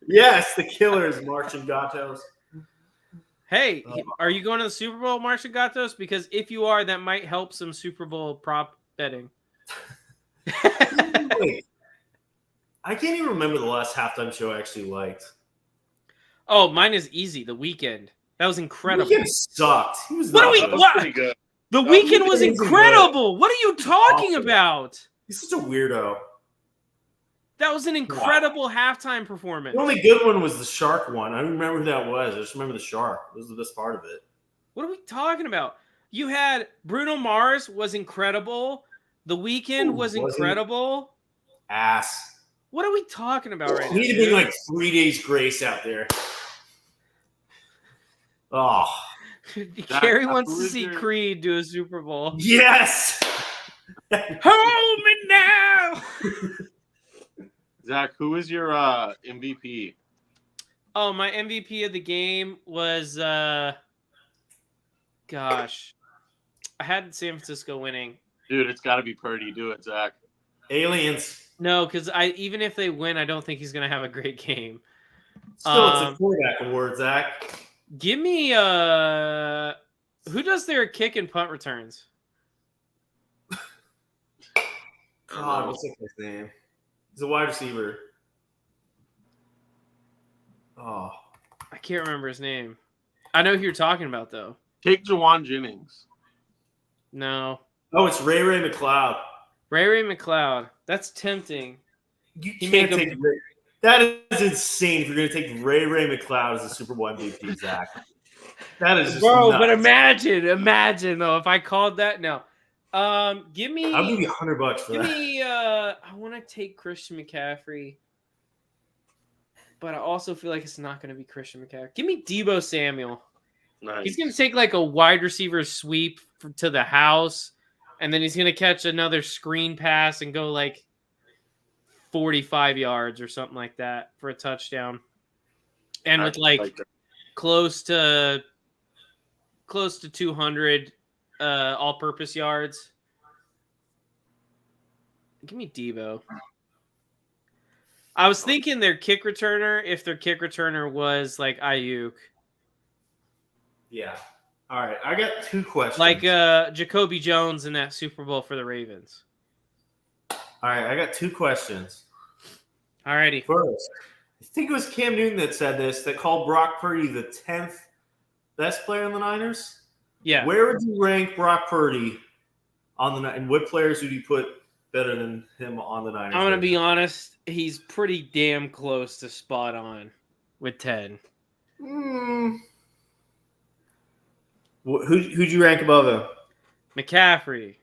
Yes, the Killers, Marching Gatos. Hey, are you going to the Super Bowl, Marcia Gatos? Because if you are, that might help some Super Bowl prop betting. Wait, I can't even remember the last halftime show I actually liked. Oh, mine is easy. The Weeknd. That was incredible. The Weeknd sucked. He was What not are we? good. What? Pretty good. The Weeknd was incredible. What are you talking about? He's such a weirdo. That was an incredible halftime performance. The only good one was the shark one. I don't remember who that was. I just remember the shark. It was the best part of it. What are we talking about? You had Bruno Mars was incredible. The Weeknd was incredible. Ass. What are we talking about right now? We need to be like 3 Days Grace out there. Oh. Carrie wants to see Creed do a Super Bowl. Yes. Hold me now. Zach, who is your MVP? Oh, my MVP of the game was gosh. I had San Francisco winning. Dude, it's got to be Purdy. Do it, Zach. Aliens. No, because even if they win, I don't think he's gonna have a great game. Still, it's a quarterback award, Zach. Give me who does their kick and punt returns? God, what's that guy's name? He's a wide receiver. Oh, I can't remember his name. I know who you're talking about though. Take Jawan Jennings. No. Oh, it's Ray McCloud. Ray McCloud. That's tempting. You can't take Ray. That is insane if you're going to take Ray McCloud as a Super Bowl MVP, Zach. That is just Bro, nuts. but imagine though, if I called that. No. Give me. I'll give you $100 for Give that. me. I want to take Christian McCaffrey, but I also feel like it's not going to be Christian McCaffrey. Give me Deebo Samuel. Nice. He's going to take like a wide receiver sweep to the house, and then he's going to catch another screen pass and go like 45 yards or something like that for a touchdown. And with like close to 200 all-purpose yards. Give me Deebo. I was thinking their kick returner, if their kick returner was like Ayuk. Yeah. All right. I got two questions. Like Jacoby Jones in that Super Bowl for the Ravens. All right. I got two questions. Alrighty. First, I think it was Cam Newton that said this, that called Brock Purdy the 10th best player in the Niners. Yeah. Where would you rank Brock Purdy on the and what players would you put better than him on the Niners? I'm going to be honest. He's pretty damn close to spot on with 10. Who'd you rank above him? McCaffrey,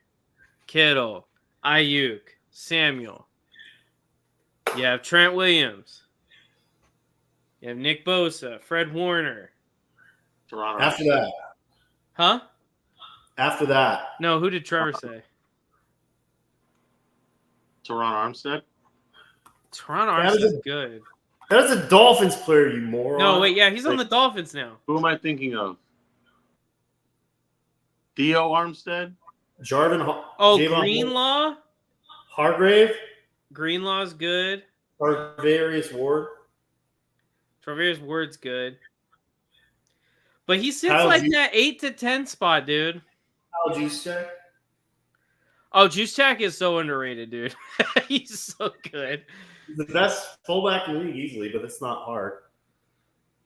Kittle, Ayuk, Samuel. You have Trent Williams. You have Nick Bosa, Fred Warner. Toronto. After that. Huh? After that. No, who did Trevor say? Teron Armstead. Teron Armstead's good. That's a Dolphins player, you moron. No, wait, yeah, he's on the Dolphins now. Who am I thinking of? Theo Armstead? Javon Greenlaw? Hargrave? Greenlaw's good. Tarvarius Ward? Tarvarius Ward's good. But he sits like that 8 to 10 spot, dude. Kyle Juszczyk? Oh, Juszczyk is so underrated, dude. He's so good. He's the best fullback in the league easily, but it's not hard.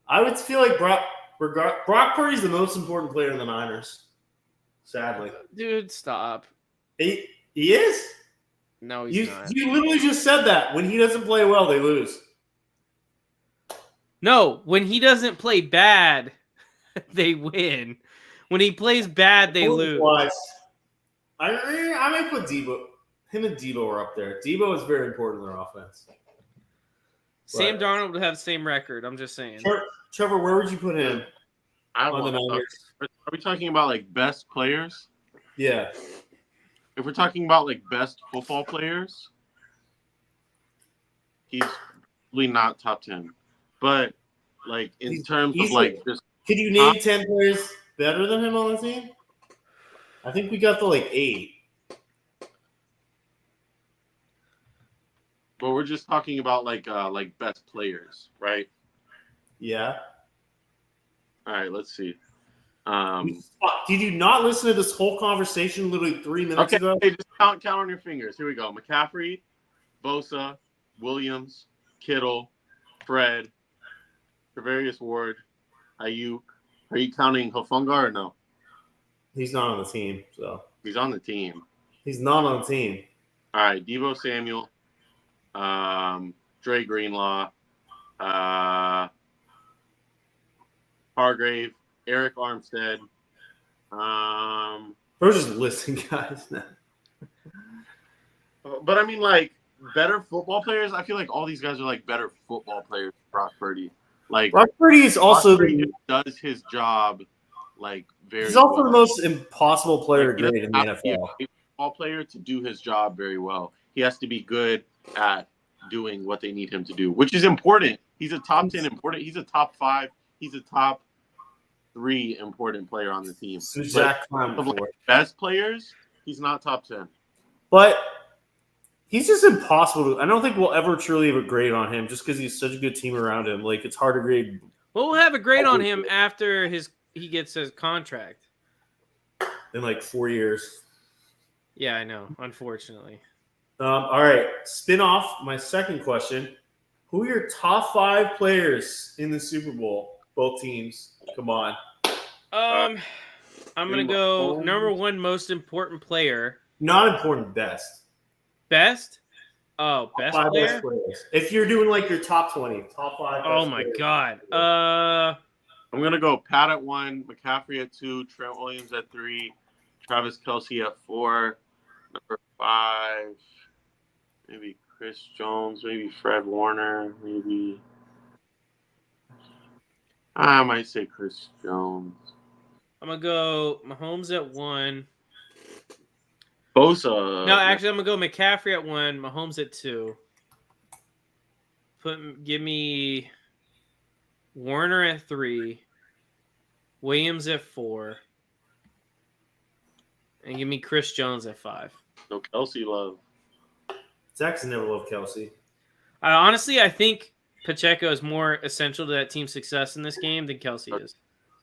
I would feel like Brock Purdy's the most important player in the Niners. Sadly. Dude, stop. He is? No, he's not. You literally just said that. When he doesn't play well, they lose. No, when he doesn't play bad, they win. When he plays bad, they lose. I might put Debo. Him and Debo are up there. Debo is very important in their offense. Sam Darnold would have the same record. I'm just saying. Trevor, where would you put him? On the Niners? Are we talking about like best players? Yeah. If we're talking about like best football players, he's really not top 10. But like in terms of like just, can you name 10 players better than him on the team? I think we got to like 8. but we're just talking about like best players, right? Yeah. All right, let's see. Did you not listen to this whole conversation literally 3 minutes ago? Okay, just count on your fingers. Here we go. McCaffrey, Bosa, Williams, Kittle, Fred, Tarvarius Ward, Ayuk. Are you counting Hufanga or no? He's not on the team, so. He's on the team. He's not on the team. All right, Deebo Samuel, Dre Greenlaw, Hargrave, Eric Armstead. We're just listing guys now. But I mean, like, better football players. I feel like all these guys are like better football players. Brock Purdy, like Brock Purdy is also does his job like very. He's also well. the most impossible player Like, grade in the NFL. A football player to do his job very well. He has to be good at doing what they need him to do, which is important. He's a top 10 important. He's a top 5. He's a top 3 important player on the team. Best players, he's not top 10. But he's just impossible to. I don't think we'll ever truly have a grade on him just because he's such a good team around him. Like, it's hard to grade. Well, we'll have a grade on him after he gets his contract. In like 4 years. Yeah, I know. Unfortunately. All right. Spin off my second question. Who are your top 5 players in the Super Bowl? Both teams. Come on. I'm gonna go number 1 most important player. Not important. Best. Best? Oh, best top 5 player? Best players. If you're doing like your top 20, top 5. Oh my god. I'm gonna go Pat at 1, McCaffrey at 2, Trent Williams at 3, Travis Kelce at 4, number 5, maybe Chris Jones, maybe Fred Warner, maybe I might say Chris Jones. I'm gonna go Mahomes at 1. Bosa. No, actually, I'm gonna go McCaffrey at 1, Mahomes at 2. Give me Warner at 3, Williams at 4, and give me Chris Jones at 5. No Kelce love. Zach's never loved Kelce. Honestly, I think Pacheco is more essential to that team's success in this game than Kelce is.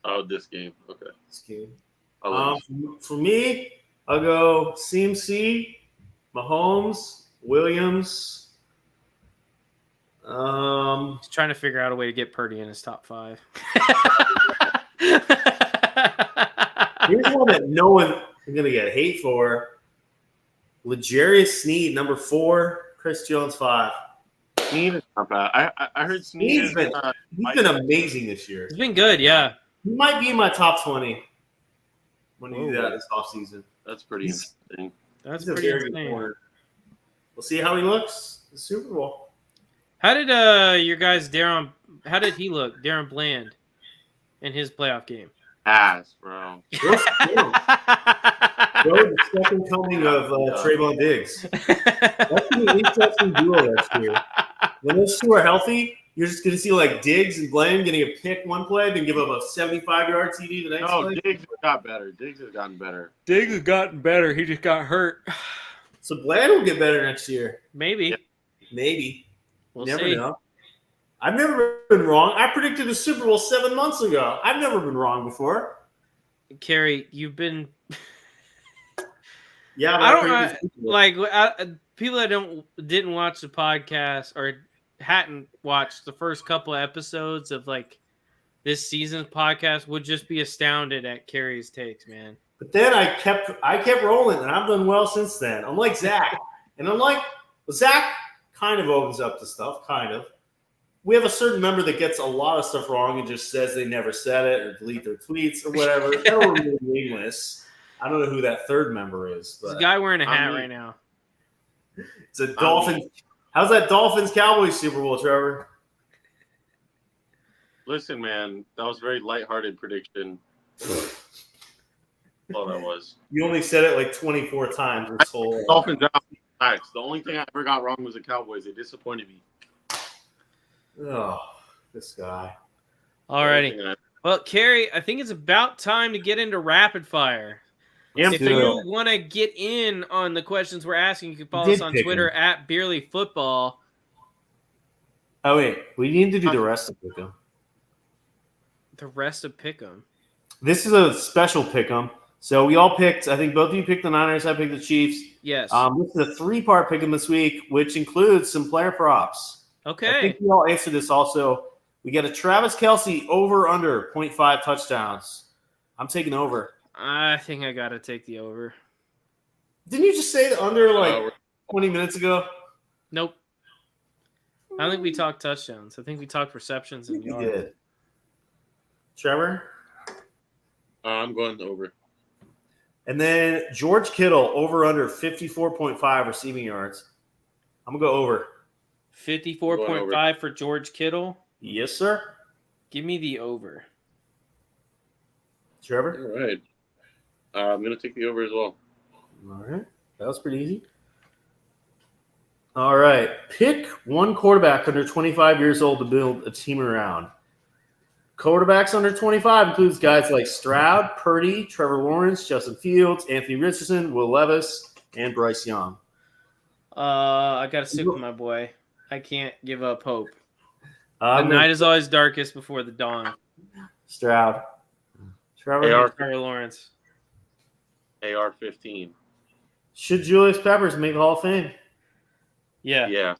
Oh, this game. Okay. This game. Oh, For me, I'll go CMC, Mahomes, Williams. He's trying to figure out a way to get Purdy in his top 5. Here's one that no one is going to get hate for. L'Jarius Sneed, number 4. Chris Jones, 5. Sneed is not bad. I heard Sneed he's been amazing this year. He's been good, yeah. He might be in my top 20. when you do that this offseason. That's pretty interesting. That's pretty insane. We'll see how he looks in the Super Bowl. How did your guys how did he look, Darren Bland, in his playoff game? Ass, bro. Bro, the second coming of Trayvon Diggs. That's going to be an interesting duo next year. When those two are healthy, you're just going to see like Diggs and Bland getting a pick one play, then give up a 75-yard TD the next play. Diggs got better. Diggs has gotten better. Diggs has gotten better. He just got hurt. So Bland will get better next year. Maybe. Yeah. Maybe. We'll never see. know. I've never been wrong. I predicted the Super Bowl 7 months ago. I've never been wrong before. Kerry, you've been. Yeah, I don't people that didn't watch the podcast or hadn't watched the first couple of episodes of like this season's podcast would just be astounded at Kerry's takes, man. But then I kept rolling, and I've done well since then. I'm like Zach, and Zach kind of opens up to stuff, kind of. We have a certain member that gets a lot of stuff wrong and just says they never said it or delete their tweets or whatever. They're really meaningless. I don't know who that third member is. But There's a guy wearing a hat right now. It's a Dolphins. How's that Dolphins-Cowboys Super Bowl, Trevor? Listen, man, that was a very lighthearted prediction. All that was. You only said it like 24 times this whole. Dolphins out. Facts. The only thing I ever got wrong was the Cowboys. They disappointed me. Oh, this guy. Alrighty. Well, Kerry, I think it's about time to get into rapid fire. Yeah, If you want to get in on the questions we're asking, you can follow us on Twitter at Beerly Football. Oh, wait. We need to do the rest of Pick'em. The rest of Pick'em. This is a special Pick'em. So we all picked, I think both of you picked the Niners, I picked the Chiefs. Yes. This is a 3-part Pick'em this week, which includes some player props. Okay. I think we all answered this also. We got a Travis Kelce over/under 0.5 touchdowns. I'm taking over. I think I got to take the over. Didn't you just say the under like 20 minutes ago? Nope. I don't think we talked touchdowns. I think we talked receptions and yards. did. Trevor? I'm going over. And then George Kittle over/under 54.5 receiving yards. I'm going to go over. 54.5 for George Kittle. Yes, sir. Give me the over. Trevor? All right. I'm going to take the over as well. All right. That was pretty easy. All right. Pick one quarterback under 25 years old to build a team around. Quarterbacks under 25 includes guys like Stroud, Purdy, Trevor Lawrence, Justin Fields, Anthony Richardson, Will Levis, and Bryce Young. I got to stick with my boy. I can't give up hope. The night is always darkest before the dawn. Stroud. Trevor Lawrence. AR-15. Should Julius Peppers make the Hall of Fame? Yeah. Yeah.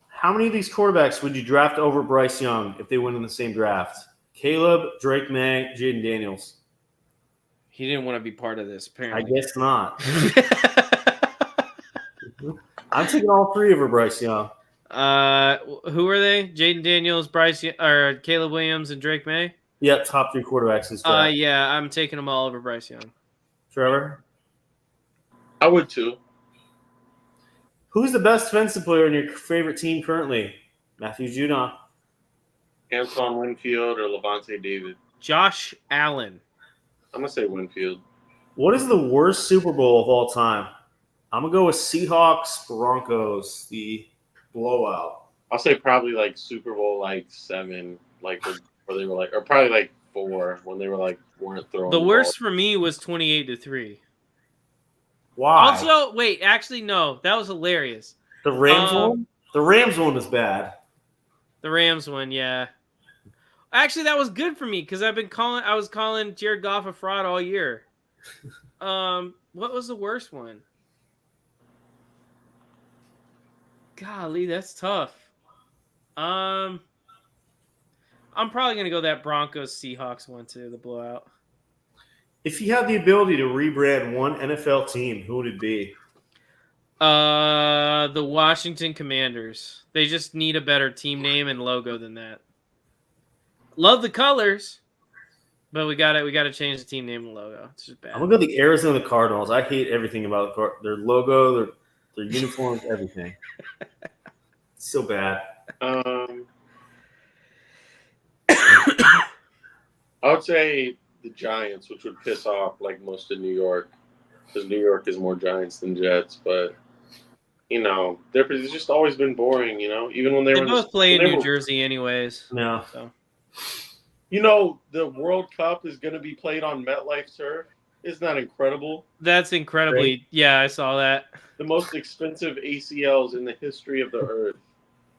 How many of these quarterbacks would you draft over Bryce Young if they went in the same draft? Caleb, Drake May, Jaden Daniels. He didn't want to be part of this, apparently. I guess not. I'm taking all three over Bryce Young. Who are they? Jaden Daniels, or Caleb Williams, and Drake May? Yeah, top 3 quarterbacks in this draft. Yeah, I'm taking them all over Bryce Young. Trevor? I would too. Who's the best defensive player in your favorite team currently? Matthew Judon. Antoine Winfield or Levante David. Josh Allen. I'm going to say Winfield. What is the worst Super Bowl of all time? I'm going to go with Seahawks Broncos, the blowout. I'll say probably like Super Bowl like 7, like where they were like, or probably like 4 when they were like weren't throwing. The worst for me was 28-3. Why? Also, wait, actually no, that was hilarious. The Rams one? The Rams one was bad. The Rams one, yeah. Actually, that was good for me because I was calling Jared Goff a fraud all year. What was the worst one? Golly, that's tough. I'm probably gonna go that Broncos Seahawks one too, the blowout. If you had the ability to rebrand one NFL team, who would it be? The Washington Commanders. They just need a better team name and logo than that. Love the colors. But we got to change the team name and logo. It's just bad. I'm gonna go the Arizona Cardinals. I hate everything about their logo, their uniforms, everything. It's so bad. I would say the Giants, which would piss off like most of New York, because New York is more Giants than Jets. But it's just always been boring. Even when they both play in New Jersey, anyways. No. So. The World Cup is going to be played on MetLife turf. Isn't that incredible? That's incredibly. Great. Yeah, I saw that. The most expensive ACLs in the history of the earth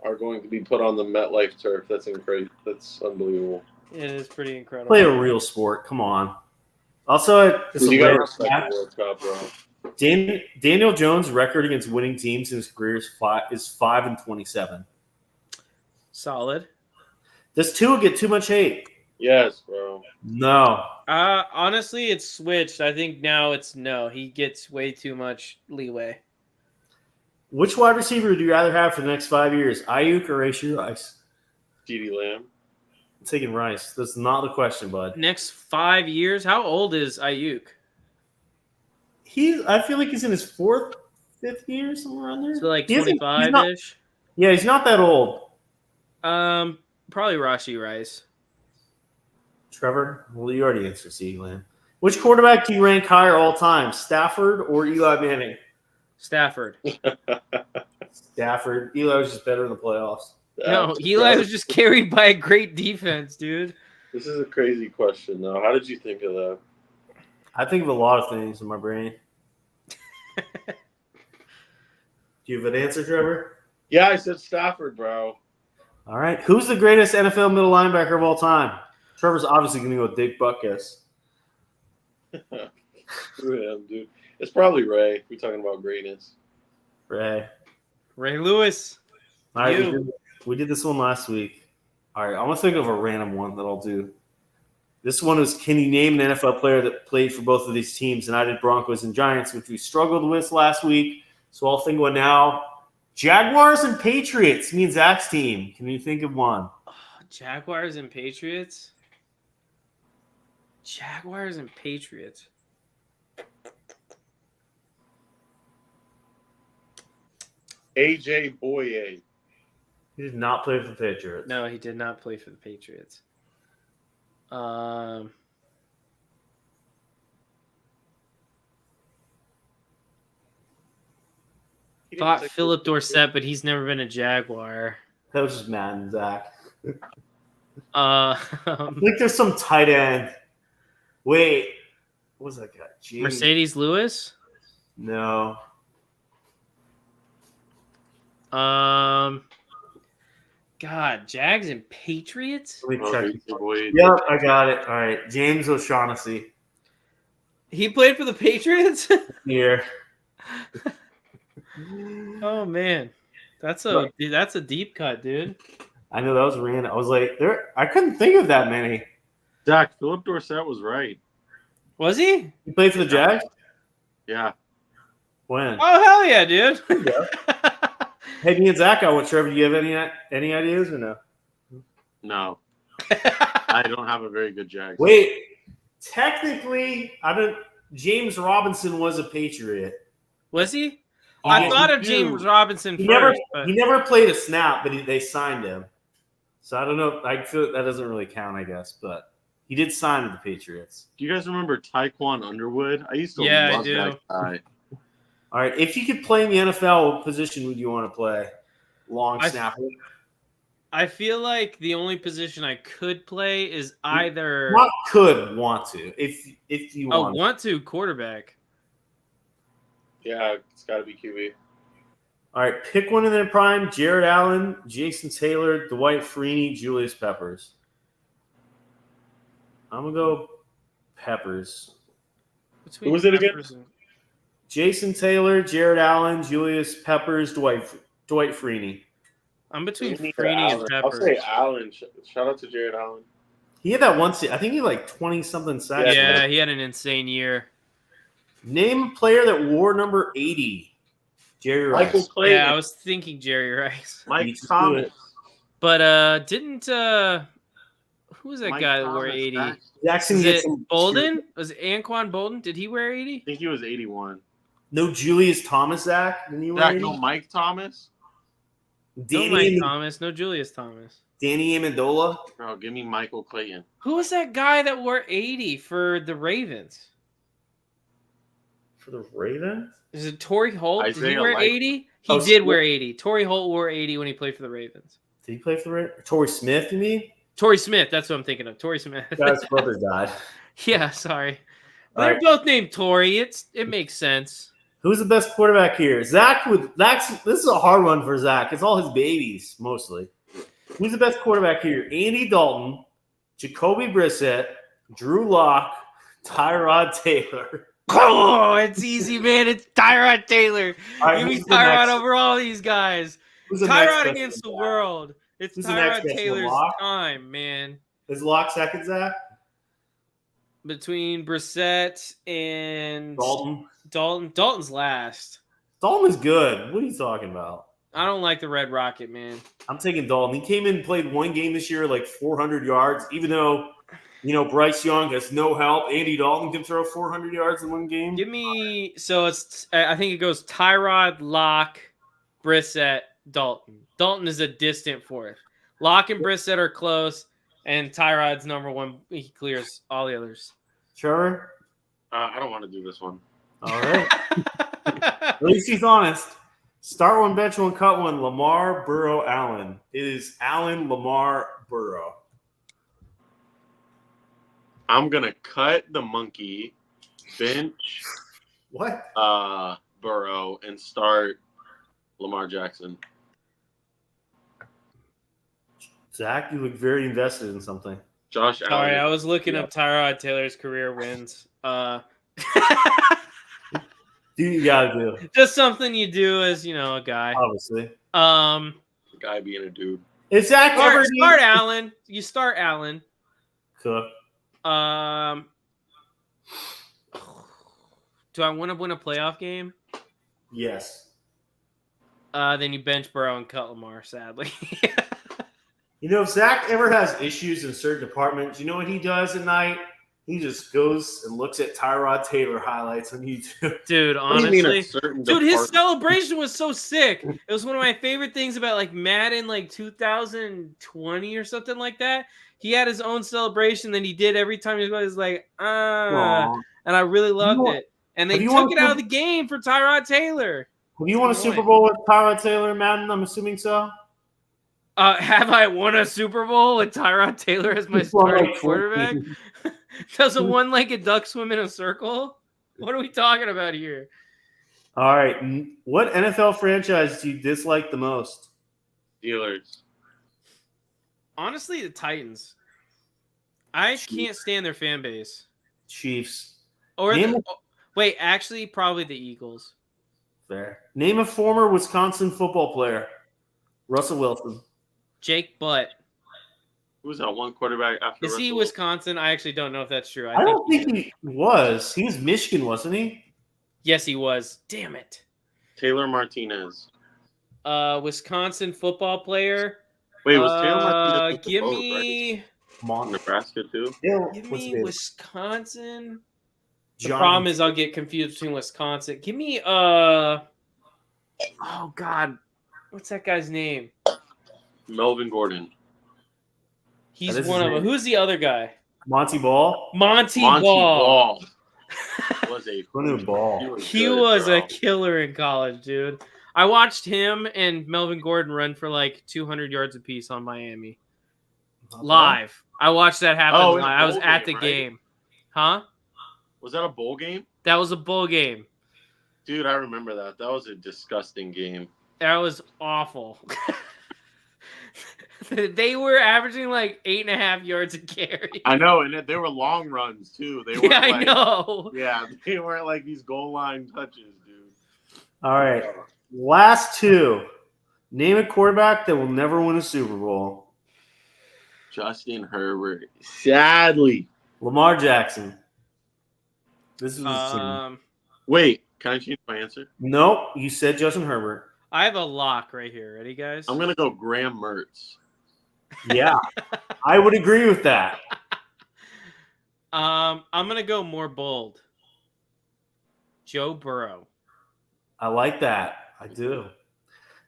are going to be put on the MetLife turf. That's incredible. That's unbelievable. It is pretty incredible. Play a real sport. Come on. Also, you got to respect the World Cup, bro. Daniel Jones' record against winning teams in his career is 5-27. Solid. Does Tua get too much hate? Yes, bro. No. Honestly, it's switched. I think now it's no. He gets way too much leeway. Which wide receiver would you rather have for the next 5 years, Ayuk or Rashee Rice? CeeDee Lamb. I'm taking Rice. That's not the question, bud. Next 5 years? How old is Ayuk? I feel like he's in his 4th, 5th year, somewhere around there. So like 25-ish? Yeah, he's not that old. Probably Rashee Rice. Trevor? Well, you already answered CeeDee Lamb. Which quarterback do you rank higher all time, Stafford or Eli Manning? Stafford. Stafford. Eli was just better in the playoffs. No, Eli was just carried by a great defense, dude. This is a crazy question, though. How did you think of that? I think of a lot of things in my brain. Do you have an answer, Trevor? Yeah, I said Stafford, bro. All right. Who's the greatest NFL middle linebacker of all time? Trevor's obviously going to go with Dick Butkus. Dude. It's probably Ray. We're talking about greatness. Ray Lewis. All right, we did this one last week. All right, I'm going to think of a random one that I'll do. This one is, can you name an NFL player that played for both of these teams? And I did Broncos and Giants, which we struggled with last week. So I'll think of one now. Jaguars and Patriots, me and Zach's team. Can you think of one? Jaguars and Patriots? Jaguars and Patriots. AJ Boye. He did not play for the Patriots. No, he did not play for the Patriots. Thought Philip Dorsett, but he's never been a Jaguar. That was just Madden, Zach. I think there's some tight end. Wait, what was that guy? James? Mercedes Lewis? No. God, Jags and Patriots? Let me check. Yep, I got it. All right, James O'Shaughnessy. He played for the Patriots? Here. Oh man, that's a deep cut, dude. I know that was random. I was like, I couldn't think of that many. Zach, Philip Dorsett was right. Was he? He played for the Jags? Yeah. When? Oh hell yeah, dude. Hey, me and Zach, Trevor, do you have any ideas or no? No. I don't have a very good Jags. Wait, technically, James Robinson was a Patriot. Was he? I thought of James Robinson he first. He never played a snap, but they signed him. So I don't know. I feel that doesn't really count, I guess. But he did sign with the Patriots. Do you guys remember Tyquan Underwood? I used to love that guy. All right. If you could play in the NFL, what position would you want to play? Long snapper? I feel like the only position I could play is either... Not could, want to. If you want. Oh, want to, quarterback. Yeah, it's got to be QB. All right, pick one in their prime. Jared Allen, Jason Taylor, Dwight Freeney, Julius Peppers. I'm going to go Peppers. Who was it again? Jason Taylor, Jared Allen, Julius Peppers, Dwight Freeney. I'm between Freeney and Peppers. I'll say Allen. Shout out to Jared Allen. He had that one season. I think he had like 20-something sacks. Yeah, he had an insane year. Name a player that wore number 80. Jerry Rice. Michael Clayton. Yeah, I was thinking Jerry Rice. Mike Thomas. But didn't Who was that Mike guy that Thomas, wore 80? Jackson Is gets it some Bolden? Was it Anquan Bolden? Did he wear 80? I think he was 81. No Julius Thomas, Zach. Didn't you wear Zach, 80? no Mike Thomas. No Mike Thomas, no Julius Thomas. Danny Amendola. Bro, give me Michael Clayton. Who was that guy that wore 80 for the Ravens? For the Ravens? Is it Torrey Holt? Did he Isaiah wear Likely. 80? He did wear 80. Torrey Holt wore 80 when he played for the Ravens. Did he play for the Ravens? Torrey Smith, you mean? Torrey Smith, that's what I'm thinking of. Torrey Smith. Guy's brother died. Yeah, sorry. All They're right. both named Torrey. It makes sense. Who's the best quarterback here? Zach. This is a hard one for Zach. It's all his babies mostly. Who's the best quarterback here? Andy Dalton, Jacoby Brissett, Drew Lock, Tyrod Taylor. Oh, it's easy, man. It's Tyrod Taylor. All right, Give me who's the Tyrod next- over all these guys. who's the next Tyrod best against the one, Zach? world. It's Who's the next Tyrod best one, Taylor's Lock? time, man. Is Lock second, Zach? Between Brissett and Dalton. Dalton's last. Dalton is good. What are you talking about? I don't like the Red Rocket, man. I'm taking Dalton. He came in and played one game this year, like 400 yards, even though, Bryce Young has no help. Andy Dalton can throw 400 yards in one game. Give me I think it goes Tyrod, Locke, Brissett, Dalton. Dalton is a distant fourth. Locke and Brissett are close, and Tyrod's number one. He clears all the others. Trevor? I don't want to do this one. All right. At least he's honest. Start one, bench one, cut one. Lamar, Burrow, Allen. It is Allen, Lamar, Burrow. I'm gonna cut the monkey, bench What? Burrow, and start Lamar Jackson. Zach, you look very invested in something. Josh Allen. Sorry, I was looking up Tyrod Taylor's career wins. Do you gotta do? Just something you do as a guy. Obviously. Guy being a dude. Is Zach ever Start Allen. You start Allen. Cook? Do I want to win a playoff game? Yes. Then you bench Burrow and cut Lamar, sadly. If Zach ever has issues in certain departments, you know what he does at night? He just goes and looks at Tyrod Taylor highlights on YouTube. Dude, What do you mean a honestly. certain Dude, his department? celebration was so sick. It was one of my favorite things about Madden 2020 or something like that. He had his own celebration that he did every time he was like, Aw. and I really loved it. And they have you took won it out of the game for Tyrod Taylor. Have you won a Super Bowl with Tyrod Taylor, Madden? I'm assuming so. Have I won a Super Bowl with Tyrod Taylor as my He's won, starting like, quarterback? Doesn't one like a duck swim in a circle? What are we talking about here? All right. What NFL franchise do you dislike the most? Steelers. Honestly, the Titans. I can't stand their fan base. Chiefs. Or Name wait, actually, probably the Eagles. Fair. Name a former Wisconsin football player. Russell Wilson. Jake Butt. Who was that one quarterback after? Is he Russell? Wisconsin? I actually don't know if that's true. I don't think he was. He was Michigan, wasn't he? Yes, he was. Damn it. Taylor Martinez. Wisconsin football player. Wait, was Taylor Martinez? with the Give boat, me right? Nebraska too. Give me Wisconsin. The John. problem is I'll get confused between Wisconsin. Give me oh God. What's that guy's name? Melvin Gordon. He's That is one his of them. name. Who's the other guy? Monty Ball. Monty Monty Ball. Ball was a Monty Ball. He good, was bro. a killer in college, dude. I watched him and Melvin Gordon run for 200 yards apiece on Miami. Live. I watched that happen Oh, in a live. I was bowl at game, the right? game. Huh? Was that a bowl game? That was a bowl game. Dude, I remember that. That was a disgusting game. That was awful. They were averaging 8.5 yards a carry. I know, and they were long runs too. They were Yeah, I know. Yeah, they weren't these goal line touches, dude. All right. Last two. Name a quarterback that will never win a Super Bowl. Justin Herbert. Sadly. Lamar Jackson. This is his team. Wait, can I change my answer? Nope. You said Justin Herbert. I have a lock right here. Ready, guys? I'm gonna go Graham Mertz. Yeah, I would agree with that. I'm gonna go more bold. Joe Burrow. I like that. I do.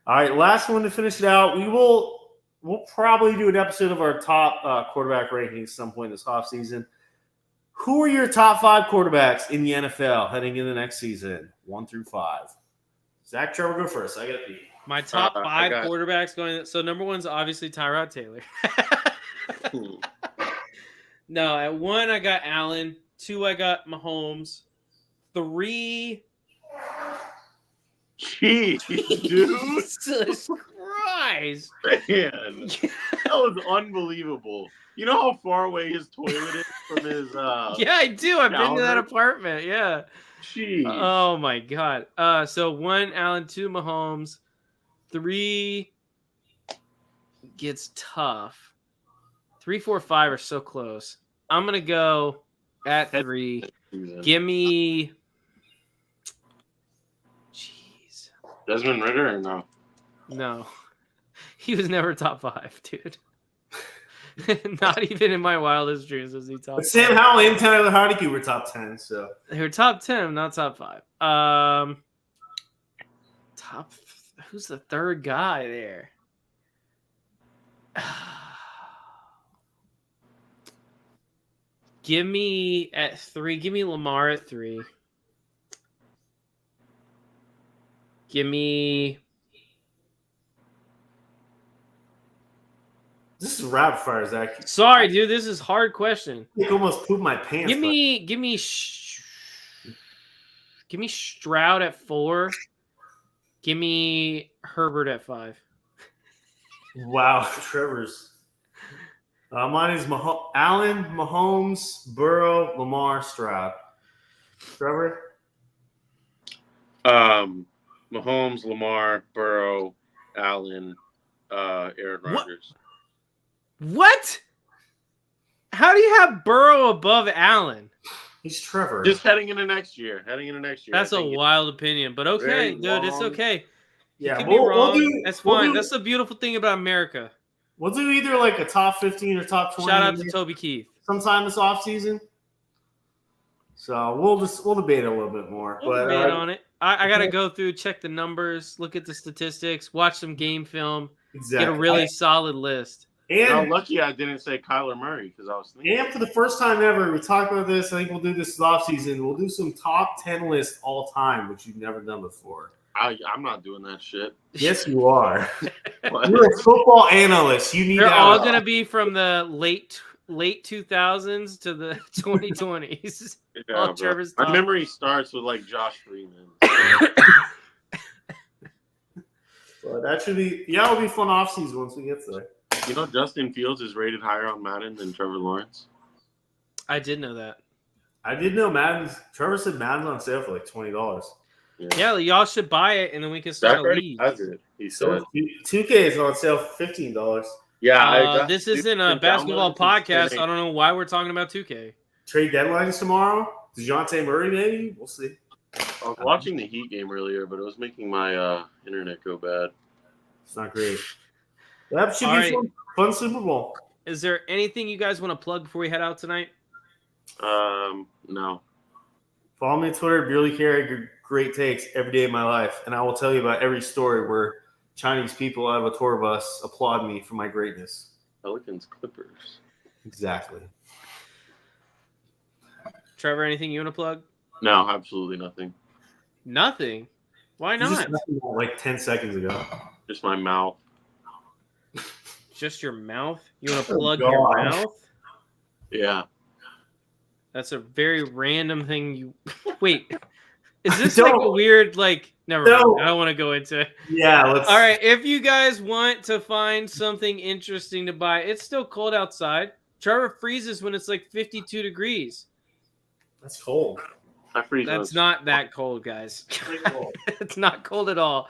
All right, last one to finish it out. We'll probably do an episode of our top quarterback rankings some point this offseason. Who are your top 5 quarterbacks in the NFL heading into the next season? 1 through 5. Zach, Trevor, go first. I got to be. My top 5 quarterbacks going. So number 1's obviously Tyrod Taylor. No, at 1 I got Allen. 2 I got Mahomes. 3. Jeez, dude. Jesus Christ. Man, that was unbelievable. You know how far away his toilet is from his Yeah, I do. I've been to that apartment. Yeah. Jeez. Oh my God. So 1 Allen, 2 Mahomes, 3 gets tough. 3, 4, 5 are so close. I'm gonna go at 3. Give me. Jeez. Desmond Ridder or no? No, he was never top 5, dude. Not even in my wildest dreams was he top. But Sam Howell and Tyler Heineke were top 10. So they were top 10, not top 5. Who's the third guy there? Give me at 3. Give me Lamar at 3. Give me. this is rapid fire, Zach. Sorry, dude. This is a hard question. I almost pooped my pants. Give me Stroud at 4. Give me Herbert at 5. Wow, Trevor's. Mine is Allen, Mahomes, Burrow, Lamar, Stroud. Trevor? Mahomes, Lamar, Burrow, Allen, Aaron Rodgers. What? How do you have Burrow above Allen? He's Trevor. Just heading into next year. That's a wild opinion, but okay, dude, it's okay. Yeah, you can be wrong. That's fine. That's the beautiful thing about America. We'll do either like a top 15 or top 20. Shout out to Toby Keith. Sometime this offseason. So we'll debate a little bit more. We'll debate on it. I got to go through, check the numbers, look at the statistics, watch some game film, get a really solid list. And I'm lucky I didn't say Kyler Murray because I was thinking. And for the first time ever, we talked about this. I think we'll do this offseason. We'll do some top 10 lists all time, which you've never done before. I'm not doing that shit. Yes, you are. You're a football analyst. You need. They're all going to be from the late 2000s to the 2020s. Yeah, my memory starts with like Josh Freeman. Well, that should be. Yeah, it'll be fun offseason once we get there. You know, Justin Fields is rated higher on Madden than Trevor Lawrence. I did know that. I did know Madden. Trevor said Madden's on sale for like $20. Yeah, y'all should buy it, and then we can start a league. He said 2K is on sale for $15. Yeah, this isn't a basketball podcast. I don't know why we're talking about 2K. Trade deadlines tomorrow. DeJounte Murray, maybe? We'll see. I was watching the Heat game earlier, but it was making my internet go bad. It's not great. That should be fun Super Bowl. Is there anything you guys want to plug before we head out tonight? No. Follow me on Twitter, Beerly Carey. Great takes every day of my life, and I will tell you about every story where Chinese people out of a tour bus applaud me for my greatness. Pelicans Clippers. Exactly. Trevor, anything you want to plug? No, absolutely nothing. Nothing? Why not? Like 10 seconds ago. Just my mouth. Just your mouth? You want to plug your mouth? Yeah. That's a very random thing you... Wait. Is this like a weird, like... Never mind. I don't want to go into it. Yeah, let's... All right. If you guys want to find something interesting to buy, it's still cold outside. Trevor freezes when it's like 52 degrees. That's cold. I freeze. That's not that cold, guys. It's not cold at all.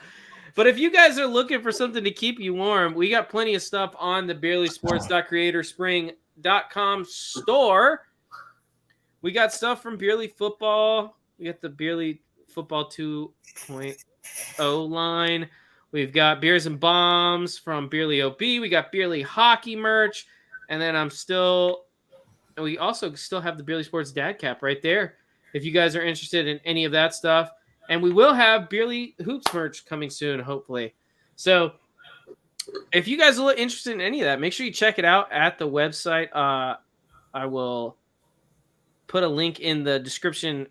But if you guys are looking for something to keep you warm, we got plenty of stuff on the BeerlySports.creatorspring.com store. We got stuff from Beerly Football. We got the Beerly Football 2.0 line. We've got Beers and Bombs from Beerly OB. We got Beerly Hockey merch. And then we also still have the Beerly Sports Dad Cap right there if you guys are interested in any of that stuff. And we will have Beerly Hoops merch coming soon, hopefully. So if you guys are interested in any of that, make sure you check it out at the website. I will put a link in the description,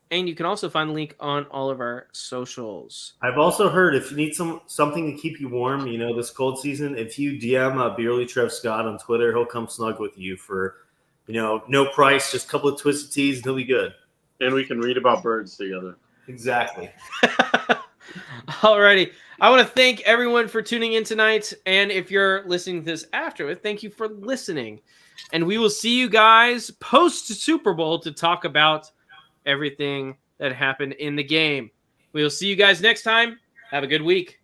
and you can also find the link on all of our socials. I've also heard if you need something to keep you warm, this cold season, if you DM Beerly Trev Scott on Twitter, he'll come snug with you for, no price, just a couple of Twisted Teas, and he'll be good. And we can read about birds together. Exactly. Alrighty. I want to thank everyone for tuning in tonight. And if you're listening to this afterward, thank you for listening. And we will see you guys post Super Bowl to talk about everything that happened in the game. We will see you guys next time. Have a good week.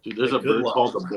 Dude, there's a bird called the Black.